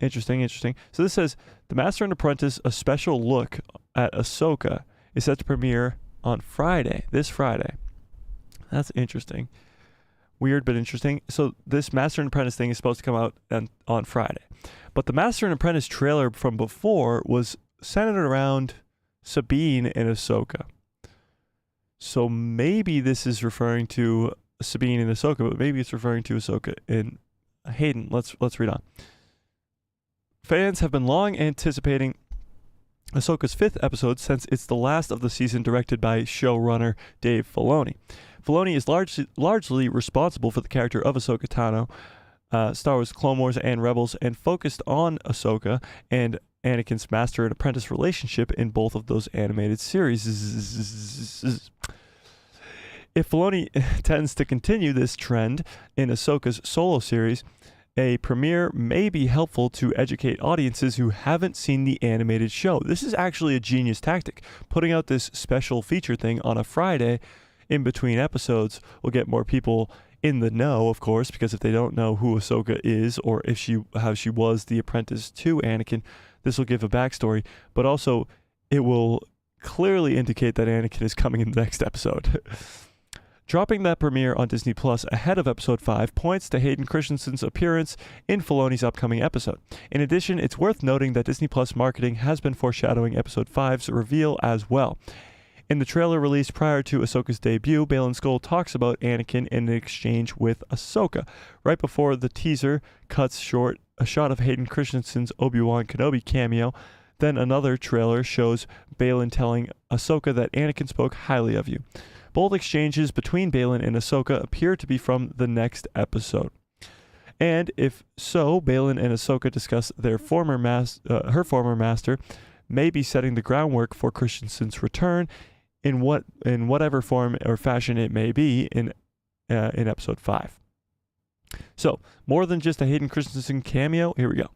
Interesting. So this says, the Master and Apprentice, a special look at Ahsoka is set to premiere on Friday, this Friday. That's interesting. Weird, but interesting. So this Master and Apprentice thing is supposed to come out on Friday. But the Master and Apprentice trailer from before was centered around Sabine and Ahsoka. So maybe this is referring to Sabine and Ahsoka, but maybe it's referring to Ahsoka and Hayden. Let's read on. Fans have been long anticipating Ahsoka's 5th episode since it's the last of the season, directed by showrunner Dave Filoni. Filoni is largely responsible for the character of Ahsoka Tano, Star Wars Clone Wars and Rebels, and focused on Ahsoka and Anakin's Master and Apprentice relationship in both of those animated series. If Filoni tends to continue this trend in Ahsoka's solo series, a premiere may be helpful to educate audiences who haven't seen the animated show. This is actually a genius tactic. Putting out this special feature thing on a Friday in between episodes will get more people in the know, of course, because if they don't know who Ahsoka is or how she was the apprentice to Anakin, this will give a backstory, but also it will clearly indicate that Anakin is coming in the next episode. Dropping that premiere on Disney Plus ahead of Episode 5 points to Hayden Christensen's appearance in Filoni's upcoming episode. In addition, it's worth noting that Disney Plus marketing has been foreshadowing Episode 5's reveal as well. In the trailer released prior to Ahsoka's debut, Baylan Skoll talks about Anakin in an exchange with Ahsoka. Right before the teaser cuts short a shot of Hayden Christensen's Obi-Wan Kenobi cameo, then another trailer shows Baylan telling Ahsoka that Anakin spoke highly of you. Both exchanges between Baylan and Ahsoka appear to be from the next episode. And if so, Baylan and Ahsoka discuss their her former master, maybe setting the groundwork for Christensen's return in whatever form or fashion it may be in Episode 5. So, more than just a Hayden Christensen cameo, here we go.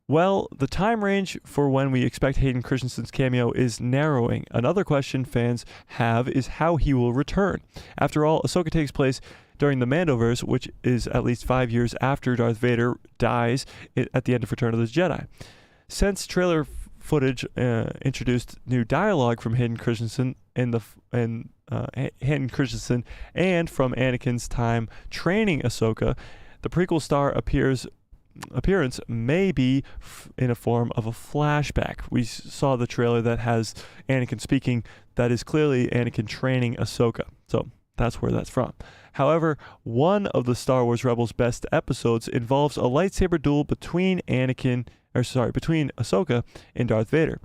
Well, the time range for when we expect Hayden Christensen's cameo is narrowing. Another question fans have is how he will return. After all, Ahsoka takes place during the Mandoverse, which is at least 5 years after Darth Vader dies at the end of Return of the Jedi. Since trailer footage introduced new dialogue from Hayden Christensen and from Anakin's time training Ahsoka, the prequel star appearance may be in a form of a flashback. We saw the trailer that has Anakin speaking. That is clearly Anakin training Ahsoka. So that's where that's from. However, one of the Star Wars Rebels best episodes involves a lightsaber duel between Ahsoka and Darth Vader,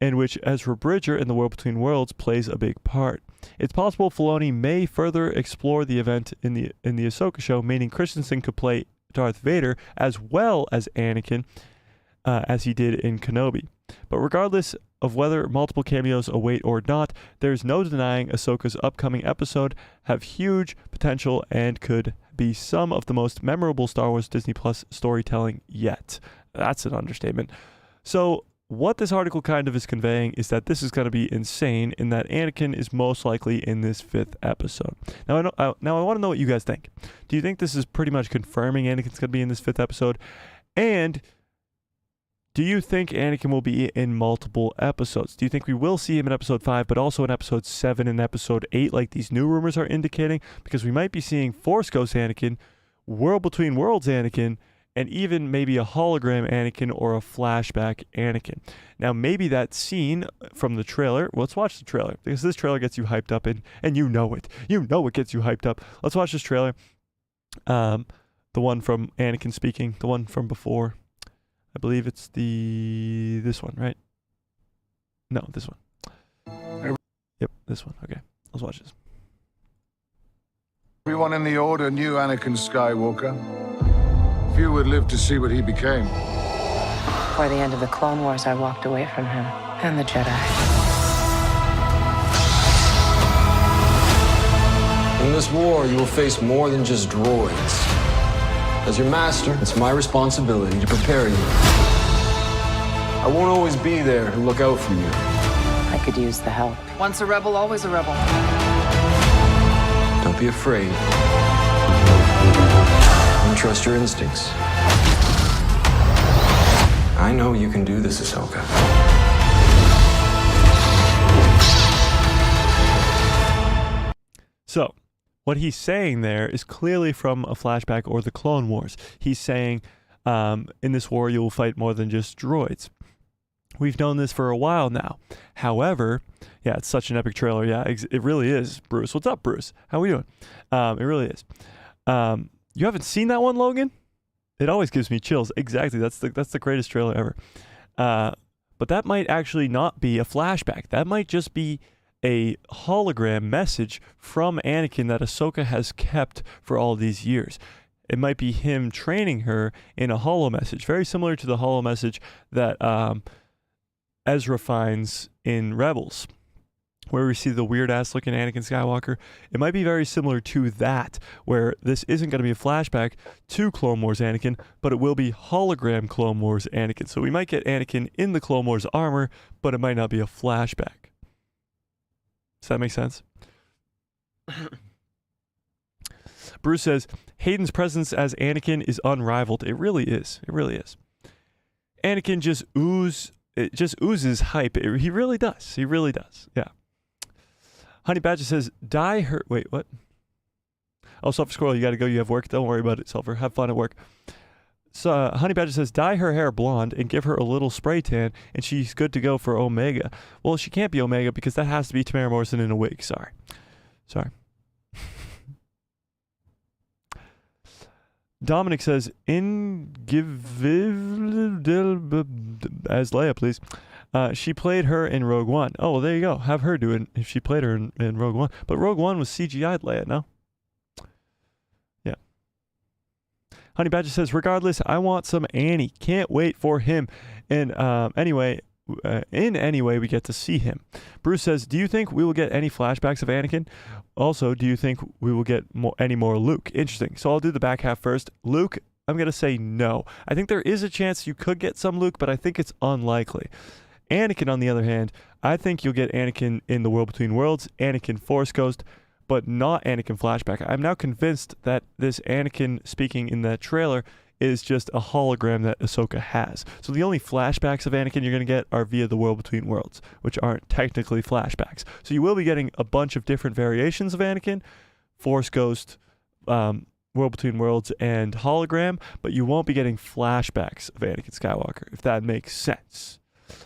in which Ezra Bridger in The World Between Worlds plays a big part. It's possible Filoni may further explore the event in the Ahsoka show, meaning Christensen could play Darth Vader as well as Anakin, as he did in Kenobi. But regardless of whether multiple cameos await or not, there's no denying Ahsoka's upcoming episode have huge potential and could be some of the most memorable Star Wars Disney Plus storytelling yet. That's an understatement. So what this article kind of is conveying is that this is going to be insane, and that Anakin is most likely in this 5th episode. Now, I want to know what you guys think. Do you think this is pretty much confirming Anakin's going to be in this 5th episode? And do you think Anakin will be in multiple episodes? Do you think we will see him in episode 5, but also in episode 7 and episode 8, like these new rumors are indicating? Because we might be seeing Force Ghost Anakin, World Between Worlds Anakin, and even maybe a hologram Anakin or a flashback Anakin. Now, maybe that scene from the trailer, well, let's watch the trailer, because this trailer gets you hyped up, and you know it. You know it gets you hyped up. Let's watch this trailer. The one from Anakin speaking, the one from before. I believe it's this one, right? No, this one. Yep, this one. Okay, let's watch this. Everyone in the Order knew Anakin Skywalker. Few would live to see what he became. Before the end of the Clone Wars, I walked away from him and the Jedi. In this war, you will face more than just droids. As your master, it's my responsibility to prepare you. I won't always be there to look out for you. I could use the help. Once a rebel, always a rebel. Don't be afraid. And trust your instincts. I know you can do this, Ahsoka. So, what he's saying there is clearly from a flashback or the Clone Wars. He's saying, in this war, you will fight more than just droids. We've known this for a while now. However, yeah, it's such an epic trailer. Yeah, it really is. Bruce, what's up, Bruce? How we doing? It really is. You haven't seen that one, Logan? It always gives me chills. Exactly. That's the greatest trailer ever. But that might actually not be a flashback. That might just be a hologram message from Anakin that Ahsoka has kept for all these years. It might be him training her in a holo message, very similar to the holo message that Ezra finds in Rebels, where we see the weird-ass looking Anakin Skywalker. It might be very similar to that, where this isn't going to be a flashback to Clone Wars Anakin, but it will be hologram Clone Wars Anakin. So we might get Anakin in the Clone Wars armor, but it might not be a flashback. Does that make sense? Bruce says, Hayden's presence as Anakin is unrivaled. It really is. It really is. Anakin just oozes hype. He really does. He really does. Yeah. Honey Badger says, dye her... Wait, what? Oh, Sulfur Squirrel, you got to go. You have work. Don't worry about it, Sulfur. Have fun at work. So, Honey Badger says, dye her hair blonde and give her a little spray tan, and she's good to go for Omega. Well, she can't be Omega because that has to be Tamara Morrison in a wig. Sorry. Dominic says, as Leia, please. She played her in Rogue One. Oh, well, there you go. Have her do it if she played her in Rogue One. But Rogue One was CGI'd Leia, no? Yeah. Honey Badger says, regardless, I want some Annie. Can't wait for him. And anyway, in any way we get to see him. Bruce says, do you think we will get any flashbacks of Anakin? Also, do you think we will get any more Luke? Interesting. So I'll do the back half first. Luke, I'm going to say no. I think there is a chance you could get some Luke, but I think it's unlikely. Anakin, on the other hand, I think you'll get Anakin in the World Between Worlds, Anakin Force Ghost, but not Anakin flashback. I'm now convinced that this Anakin speaking in that trailer is just a hologram that Ahsoka has. So the only flashbacks of Anakin you're going to get are via the World Between Worlds, which aren't technically flashbacks. So you will be getting a bunch of different variations of Anakin, Force Ghost, World Between Worlds, and hologram, but you won't be getting flashbacks of Anakin Skywalker, if that makes sense.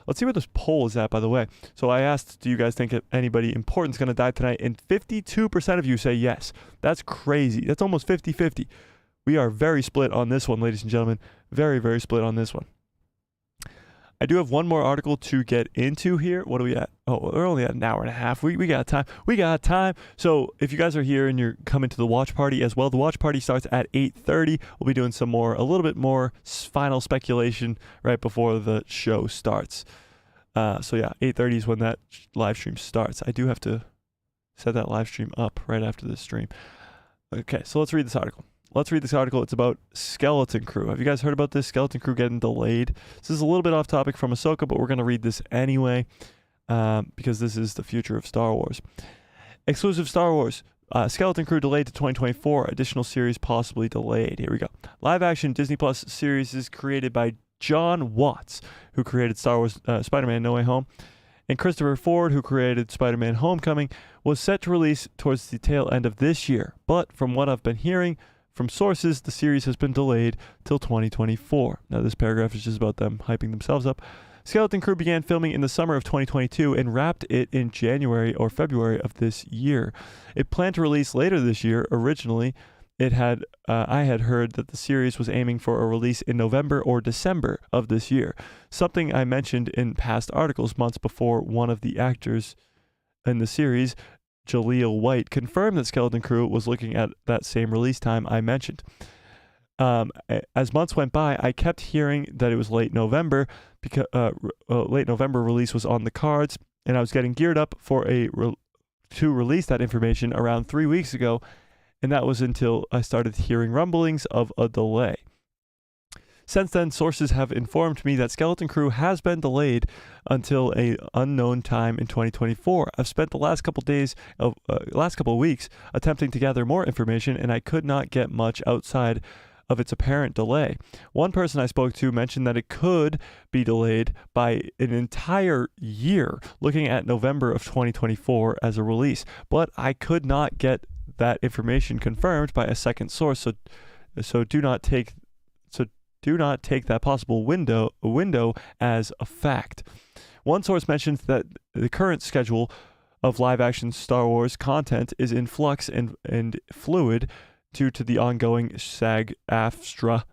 Let's see where this poll is at, by the way. So I asked, do you guys think anybody important is going to die tonight? And 52% of you say yes. That's crazy. That's almost 50-50. We are very split on this one, ladies and gentlemen. Very, very split on this one. I do have one more article to get into here. What are we at? Oh, we're only at an hour and a half. We got time. We got time. So if you guys are here and you're coming to the watch party as well, the watch party starts at 8:30. We'll be doing a little bit more final speculation right before the show starts. So yeah, 8:30 is when that live stream starts. I do have to set that live stream up right after this stream. Okay, so let's read this article. let's read this article. It's about Skeleton Crew. Have you guys heard about this? Skeleton Crew getting delayed. This is a little bit off topic from Ahsoka, but we're going to read this anyway because this is the future of Star Wars. Exclusive Star Wars. Skeleton Crew delayed to 2024. Additional series possibly delayed. Here we go. Live action Disney Plus series is created by John Watts, who created Star Wars Spider-Man No Way Home, and Christopher Ford, who created Spider-Man Homecoming, was set to release towards the tail end of this year. But from what I've been hearing from sources, the series has been delayed till 2024. Now, this paragraph is just about them hyping themselves up. Skeleton Crew began filming in the summer of 2022 and wrapped it in January or February of this year. It planned to release later this year. Originally, I had heard that the series was aiming for a release in November or December of this year, something I mentioned in past articles months before. One of the actors in the series, Jaleel White, confirmed that Skeleton Crew was looking at that same release time I mentioned. As months went by, I kept hearing that it was late November because late November release was on the cards, and I was getting geared up for to release that information around 3 weeks ago, and that was until I started hearing rumblings of a delay. Since then, sources have informed me that Skeleton Crew has been delayed until a unknown time in 2024. I've spent the last couple of weeks attempting to gather more information, and I could not get much outside of its apparent delay. One person I spoke to mentioned that it could be delayed by an entire year, looking at November of 2024 as a release, but I could not get that information confirmed by a second source. So do not take that possible window as a fact. One source mentioned that the current schedule of live-action Star Wars content is in flux and fluid due to the ongoing SAG-AFTRA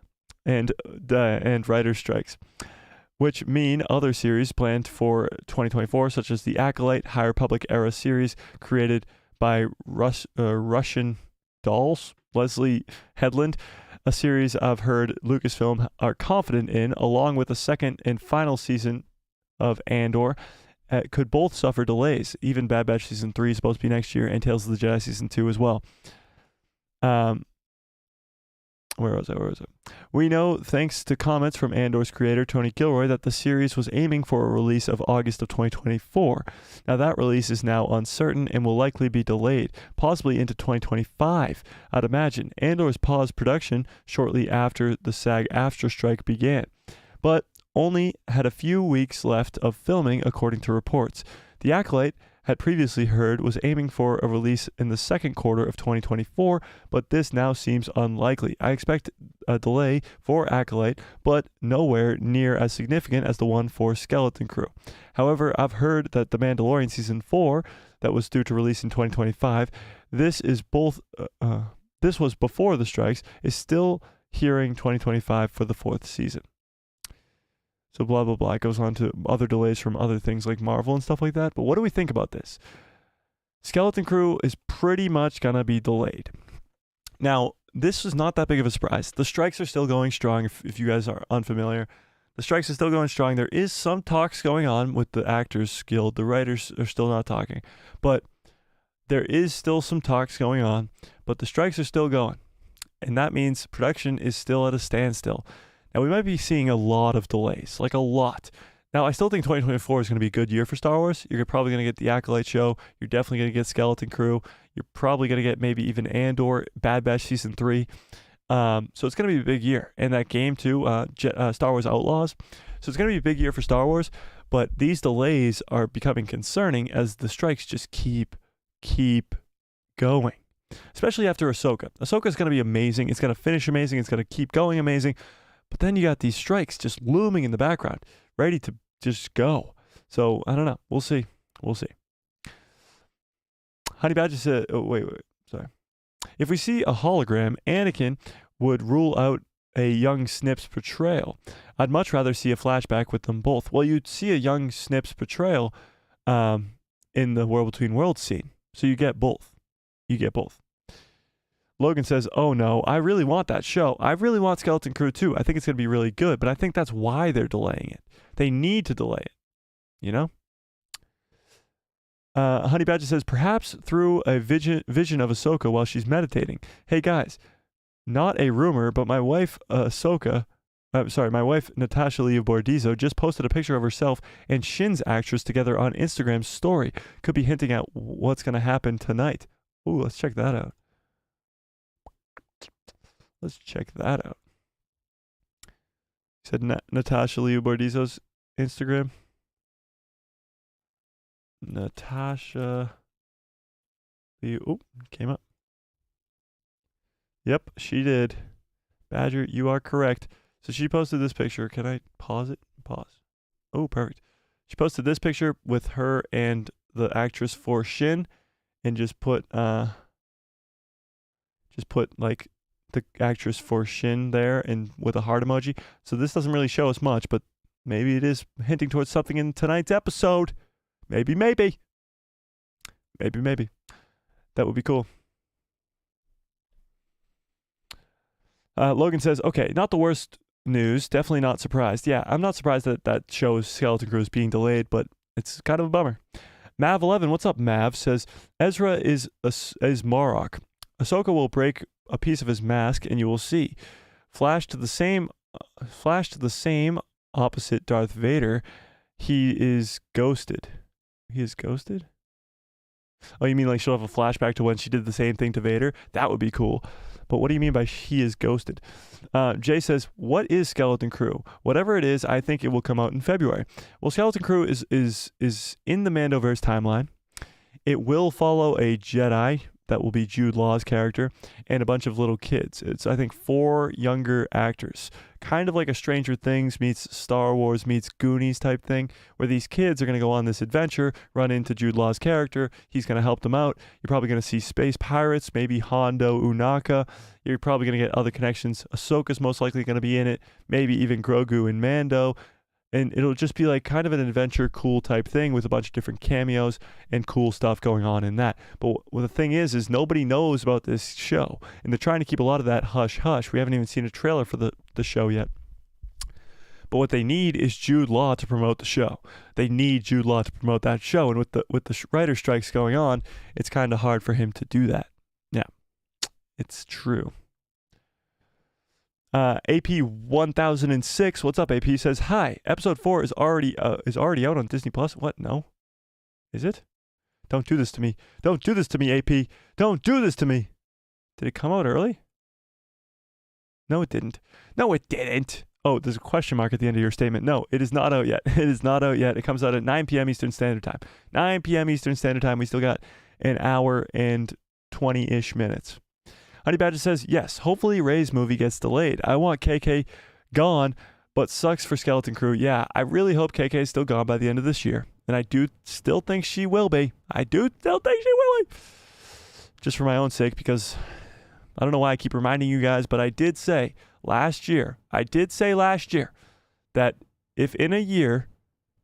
and writer strikes, which mean other series planned for 2024, such as the Acolyte High Republic era series created by Russian Dolls, Leslie Headland, a series I've heard Lucasfilm are confident in, along with the second and final season of Andor, could both suffer delays. Even Bad Batch Season 3 is supposed to be next year, and Tales of the Jedi Season 2 as well. Where was I? We know, thanks to comments from Andor's creator, Tony Gilroy, that the series was aiming for a release of August of 2024. Now, that release is now uncertain and will likely be delayed, possibly into 2025, I'd imagine. Andor's paused production shortly after the SAG-AFTRA strike began, but only had a few weeks left of filming, according to reports. The Acolyte had previously heard was aiming for a release in the second quarter of 2024, but this now seems unlikely. I expect a delay for Acolyte, but nowhere near as significant as the one for Skeleton Crew. However, I've heard that The Mandalorian Season 4, that was due to release in 2025, this was before the strikes, is still hearing 2025 for the fourth season. So blah, blah, blah. It goes on to other delays from other things like Marvel and stuff like that. But what do we think about this? Skeleton Crew is pretty much going to be delayed. Now, this is not that big of a surprise. The strikes are still going strong, if you guys are unfamiliar. The strikes are still going strong. There is some talks going on with the Actors Guild. The writers are still not talking. But there is still some talks going on. But the strikes are still going. And that means production is still at a standstill. Now, we might be seeing a lot of delays, like a lot. Now, I still think 2024 is going to be a good year for Star Wars. You're probably going to get the Acolyte show. You're definitely going to get Skeleton Crew. You're probably going to get maybe even Andor, Bad Batch Season 3. So it's going to be a big year. And that game, too, Star Wars Outlaws. So it's going to be a big year for Star Wars. But these delays are becoming concerning as the strikes just keep going. Especially after Ahsoka. Ahsoka is going to be amazing. It's going to finish amazing. It's going to keep going amazing. But then you got these strikes just looming in the background, ready to just go. So, I don't know. We'll see. Honey Badger said, sorry. If we see a hologram, Anakin would rule out a young Snip's portrayal. I'd much rather see a flashback with them both. Well, you'd see a young Snip's portrayal in the World Between Worlds scene. So you get both. Logan says, oh no, I really want that show. I really want Skeleton Crew too. I think it's going to be really good, but I think that's why they're delaying it. They need to delay it, you know? Honey Badger says, perhaps through a vision of Ahsoka while she's meditating. Hey guys, Not a rumor, but my wife, my wife, Natasha Liu Bordizzo, just posted a picture of herself and Shin's actress together on Instagram's story. Could be hinting at what's going to happen tonight. Ooh, let's check that out. Let's check that out. Said Natasha Liu Bordizzo's Instagram. Natasha Liu. Oh, came up. Yep, she did. Badger, you are correct. So she posted this picture. Can I pause it? Pause. Oh, perfect. She posted this picture with her and the actress for Shin, and just put like the actress for Shin there and with a heart emoji. So this doesn't really show us much, but maybe it is hinting towards something in tonight's episode. Maybe. That would be cool. Logan says, okay, not the worst news. Definitely not surprised. Yeah, I'm not surprised that show's Skeleton Crew is being delayed, but it's kind of a bummer. Mav11, what's up, Mav? Says, Ezra is Marrok. Ahsoka will break a piece of his mask, and you will see. Flash to the same opposite Darth Vader. He is ghosted. He is ghosted? Oh, you mean like she'll have a flashback to when she did the same thing to Vader? That would be cool. But what do you mean by he is ghosted? Jay says, what is Skeleton Crew? Whatever it is, I think it will come out in February. Well, Skeleton Crew is in the Mandoverse timeline. It will follow a Jedi that will be Jude Law's character and a bunch of little kids. It's, I think, 4 younger actors. Kind of like a Stranger Things meets Star Wars meets Goonies type thing, where these kids are going to go on this adventure, run into Jude Law's character. He's going to help them out. You're probably going to see space pirates, maybe Hondo Unaka. You're probably going to get other connections. Ahsoka's most likely going to be in it, maybe even Grogu and Mando. And it'll just be like kind of an adventure cool type thing with a bunch of different cameos and cool stuff going on in that. But the thing is nobody knows about this show. And they're trying to keep a lot of that hush-hush. We haven't even seen a trailer for the show yet. But what they need is Jude Law to promote the show. They need Jude Law to promote that show. And with the writer strikes going on, it's kind of hard for him to do that. Yeah, it's true. AP 1006, what's up? AP says, hi, episode 4 is already out on Disney Plus. What? No, is it? Don't do this to me. Don't do this to me, AP. Don't do this to me. Did it come out early? No, it didn't. No, it didn't. Oh, there's a question mark at the end of your statement. No, it is not out yet. It is not out yet. It comes out at 9 p.m. Eastern Standard Time. 9 p.m. Eastern Standard Time. We still got an hour and 20-ish minutes. Honey Badger says, yes, hopefully Rey's movie gets delayed. I want KK gone, but sucks for Skeleton Crew. Yeah, I really hope KK is still gone by the end of this year. And I do still think she will be. Just for my own sake, because I don't know why I keep reminding you guys, but I did say last year that if in a year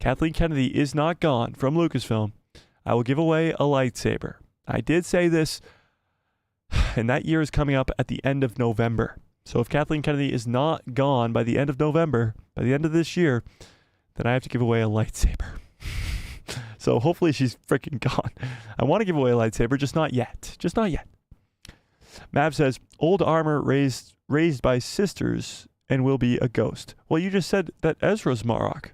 Kathleen Kennedy is not gone from Lucasfilm, I will give away a lightsaber. I did say this. And that year is coming up at the end of November. So if Kathleen Kennedy is not gone by the end of November, by the end of this year, then I have to give away a lightsaber. So hopefully she's freaking gone. I want to give away a lightsaber, just not yet. Just not yet. Mav says, old armor raised by sisters and will be a ghost. Well, you just said that Ezra's Marrok.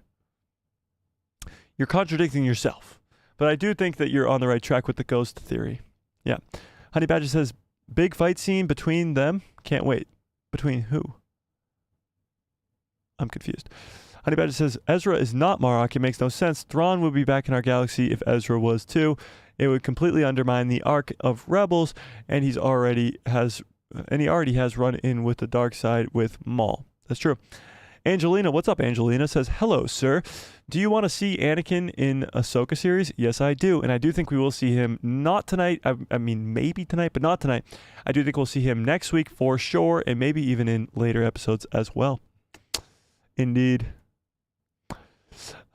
You're contradicting yourself. But I do think that you're on the right track with the ghost theory. Yeah. Honey Badger says, big fight scene between them. Can't wait. Between who? I'm confused. Honey Badger says, Ezra is not Marrok. It makes no sense. Thrawn would be back in our galaxy if Ezra was too. It would completely undermine the arc of Rebels, and he already has run in with the dark side with Maul. That's true. Angelina, what's up, Angelina? Says, hello, sir. Do you want to see Anakin in Ahsoka series? Yes, I do. And I do think we will see him not tonight. I mean, maybe tonight, but not tonight. I do think we'll see him next week for sure, and maybe even in later episodes as well. Indeed.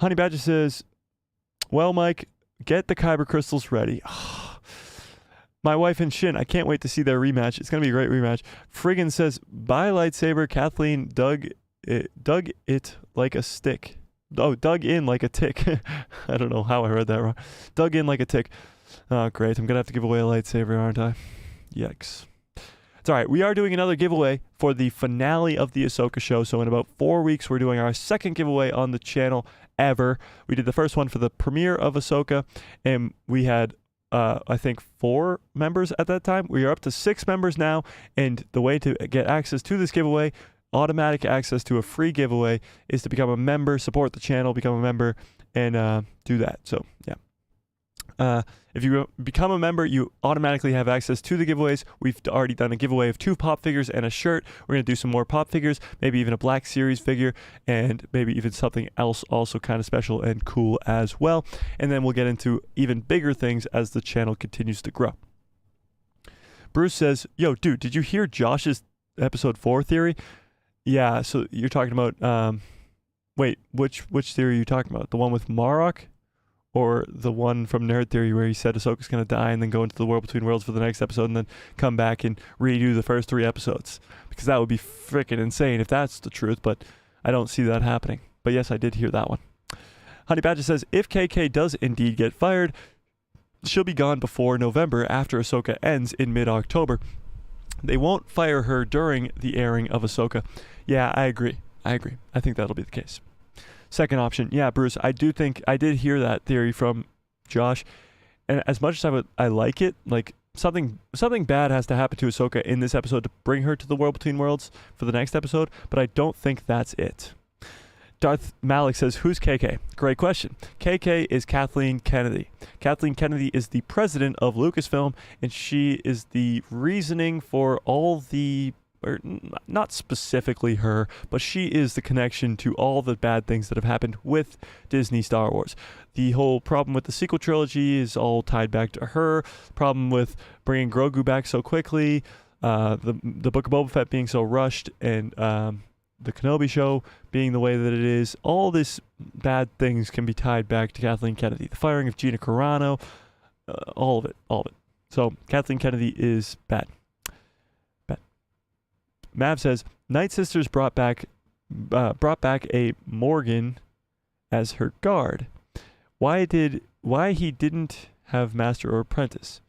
Honey Badger says, well, Mike, get the Kyber crystals ready. My wife and Shin, I can't wait to see their rematch. It's going to be a great rematch. Friggin says, bye, lightsaber. Kathleen dug it like a stick. Oh, dug in like a tick. I don't know how I read that wrong. Dug in like a tick. Oh, great. I'm going to have to give away a lightsaber, aren't I? Yikes. It's all right. We are doing another giveaway for the finale of the Ahsoka show. So in about 4 weeks, we're doing our second giveaway on the channel ever. We did the first one for the premiere of Ahsoka, and we had I think 4 members at that time. We are up to 6 members now, and the way to get access to this giveaway, automatic access to a free giveaway, is to become a member, support the channel, become a member, and do that. So yeah. If you become a member, you automatically have access to the giveaways. We've already done a giveaway of 2 pop figures and a shirt. We're going to do some more pop figures, maybe even a Black Series figure, and maybe even something else also kind of special and cool as well. And then we'll get into even bigger things as the channel continues to grow. Bruce says, yo, dude, did you hear Josh's episode 4 theory? Yeah, so you're talking about, wait, which theory are you talking about? The one with Marrok? Or the one from Nerd Theory where he said Ahsoka's going to die and then go into the World Between Worlds for the next episode and then come back and redo the first 3 episodes? Because that would be freaking insane if that's the truth, but I don't see that happening. But yes, I did hear that one. Honey Badger says, if KK does indeed get fired, she'll be gone before November after Ahsoka ends in mid-October. They won't fire her during the airing of Ahsoka. Yeah, I agree. I think that'll be the case. Second option, yeah, Bruce, I did hear that theory from Josh, and as much as I like it, like something bad has to happen to Ahsoka in this episode to bring her to the World Between Worlds for the next episode, but I don't think that's it. Darth Malik says, who's KK? Great question. KK is Kathleen Kennedy. Kathleen Kennedy is the president of Lucasfilm, and she is the reasoning for all the, or not specifically her, but she is the connection to all the bad things that have happened with Disney Star Wars. The whole problem with the sequel trilogy is all tied back to her. Problem with bringing Grogu back so quickly, the Book of Boba Fett being so rushed, and the Kenobi show being the way that it is. All this bad things can be tied back to Kathleen Kennedy. The firing of Gina Carano, all of it. So Kathleen Kennedy is bad. Mav says, Night Sisters brought back a Morgan as her guard. Why he didn't have Master or Apprentice?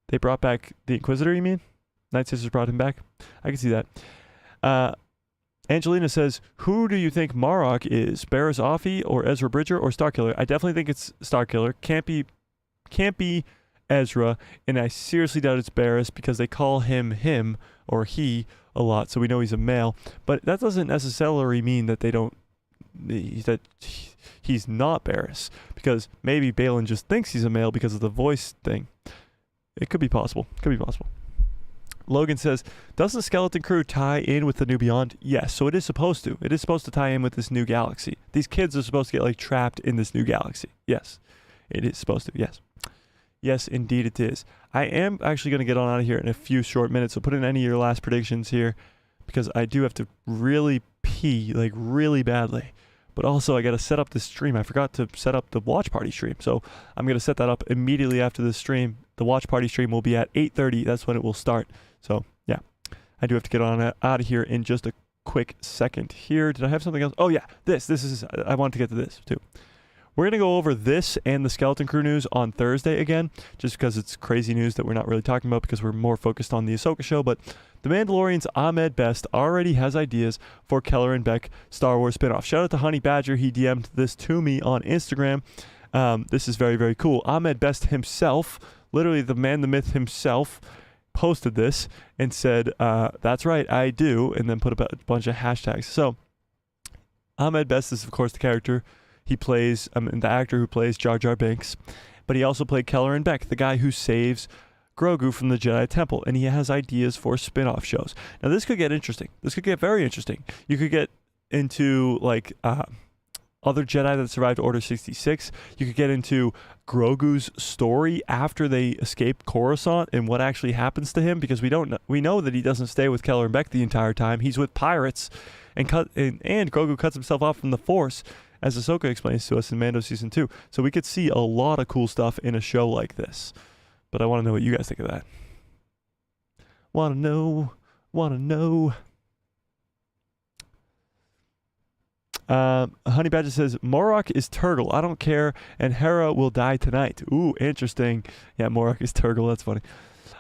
They brought back the Inquisitor, you mean? Night Sisters brought him back? I can see that. Angelina says, who do you think Marrok is? Barriss Offee or Ezra Bridger or Starkiller? I definitely think it's Starkiller. Can't be Ezra, and I seriously doubt it's Barriss because they call him or he a lot, so we know he's a male. But that doesn't necessarily mean that he's not Barriss, because maybe Balin just thinks he's a male because of the voice thing. It could be possible. Logan says, does the Skeleton Crew tie in with the New Beyond? Yes, so it is supposed to. It is supposed to tie in with this new galaxy. These kids are supposed to get trapped in this new galaxy. Yes, it is supposed to. Yes, indeed it is. I am actually going to get on out of here in a few short minutes, so put in any of your last predictions here, because I do have to really pee, really badly. But also, I got to set up this stream. I forgot to set up the watch party stream, so I'm going to set that up immediately after this stream. The watch party stream will be at 8:30. That's when it will start. So, yeah, I do have to get on out of here in just a quick second here. Did I have something else? Oh, yeah, this is, I wanted to get to this, too. We're going to go over this and the Skeleton Crew news on Thursday again, just because it's crazy news that we're not really talking about because we're more focused on the Ahsoka show. But The Mandalorian's Ahmed Best already has ideas for Keller and Beck Star Wars spinoff. Shout out to Honey Badger. He DM'd this to me on Instagram. This is very, very cool. Ahmed Best himself, literally the man, the myth himself, posted this and said, that's right, I do, and then put a bunch of hashtags. So Ahmed Best is, of course, the character he plays, the actor who plays Jar Jar Binks, but he also played Keller and Beck, the guy who saves Grogu from the Jedi Temple, and he has ideas for spin-off shows. Now, this could get interesting. This could get very interesting. You could get into, other Jedi that survived Order 66. You could get into Grogu's story after they escape Coruscant and what actually happens to him, because we know that he doesn't stay with Keller and Beck the entire time. He's with pirates, and Grogu cuts himself off from the Force, as Ahsoka explains to us in Mando Season 2. So we could see a lot of cool stuff in a show like this. But I want to know what you guys think of that. Want to know. Honey Badger says, Marrok is Turgle. I don't care, and Hera will die tonight. Ooh, interesting. Yeah, Marrok is Turgle. That's funny.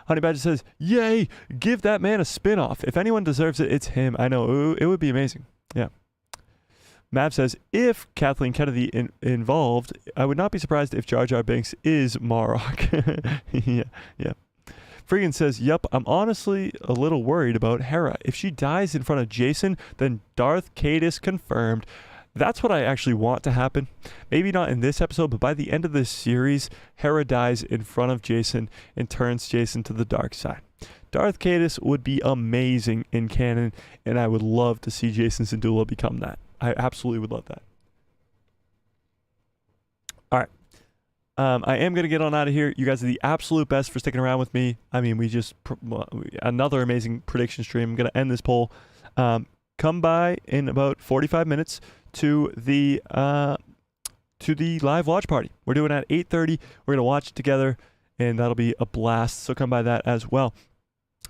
Honey Badger says, yay, give that man a spin-off. If anyone deserves it, it's him. I know, it would be amazing. Yeah. Mav says, if Kathleen Kennedy involved, I would not be surprised if Jar Jar Binks is Marrok. Yeah. Freegan says, yup, I'm honestly a little worried about Hera. If she dies in front of Jason, then Darth Caedus confirmed. That's what I actually want to happen. Maybe not in this episode, but by the end of this series, Hera dies in front of Jason and turns Jason to the dark side. Darth Caedus would be amazing in canon, and I would love to see Jason Syndulla become that. I absolutely would love that. All right. I am going to get on out of here. You guys are the absolute best for sticking around with me. I mean, we just... another amazing prediction stream. I'm going to end this poll. Come by in about 45 minutes to the live watch party. We're doing it at 8:30. We're going to watch it together, and that'll be a blast. So come by that as well.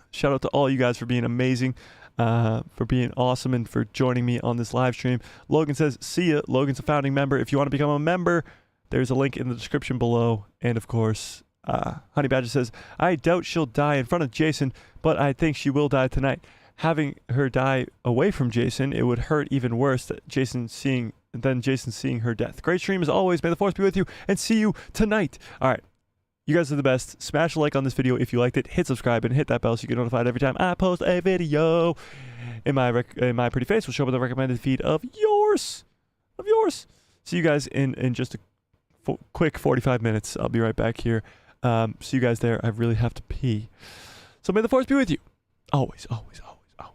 Shout out to all you guys for being amazing. For being awesome and for joining me on this live stream. Logan says, see ya. Logan's a founding member. If you want to become a member, there's a link in the description below. And of course, Honey Badger says, I doubt she'll die in front of Jason, but I think she will die tonight. Having her die away from Jason, it would hurt even worse that Jason seeing her death. Great stream as always. May the force be with you, and see you tonight. All right. You guys are the best. Smash a like on this video if you liked it. Hit subscribe and hit that bell so you get notified every time I post a video. In my pretty face will show up in the recommended feed of yours. See you guys in just a quick 45 minutes. I'll be right back here. See you guys there. I really have to pee. So may the force be with you. Always, always, always, always.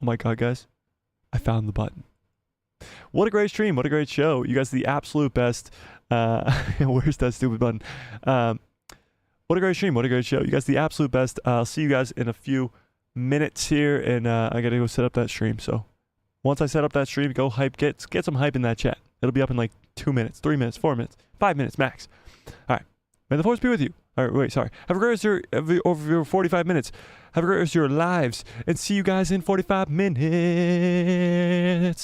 Oh my God, guys. I found the button. What a great stream. What a great show. You guys are the absolute best. Where's that stupid button? What a great stream. What a great show. You guys are the absolute best. I'll see you guys in a few minutes here, and I got to go set up that stream. So once I set up that stream, go hype. Get some hype in that chat. It'll be up in like 2 minutes, 3 minutes, 4 minutes, 5 minutes max. All right. May the force be with you. All right, wait, sorry. Have a great rest of your 45 minutes. Have a great rest of your lives, and see you guys in 45 minutes.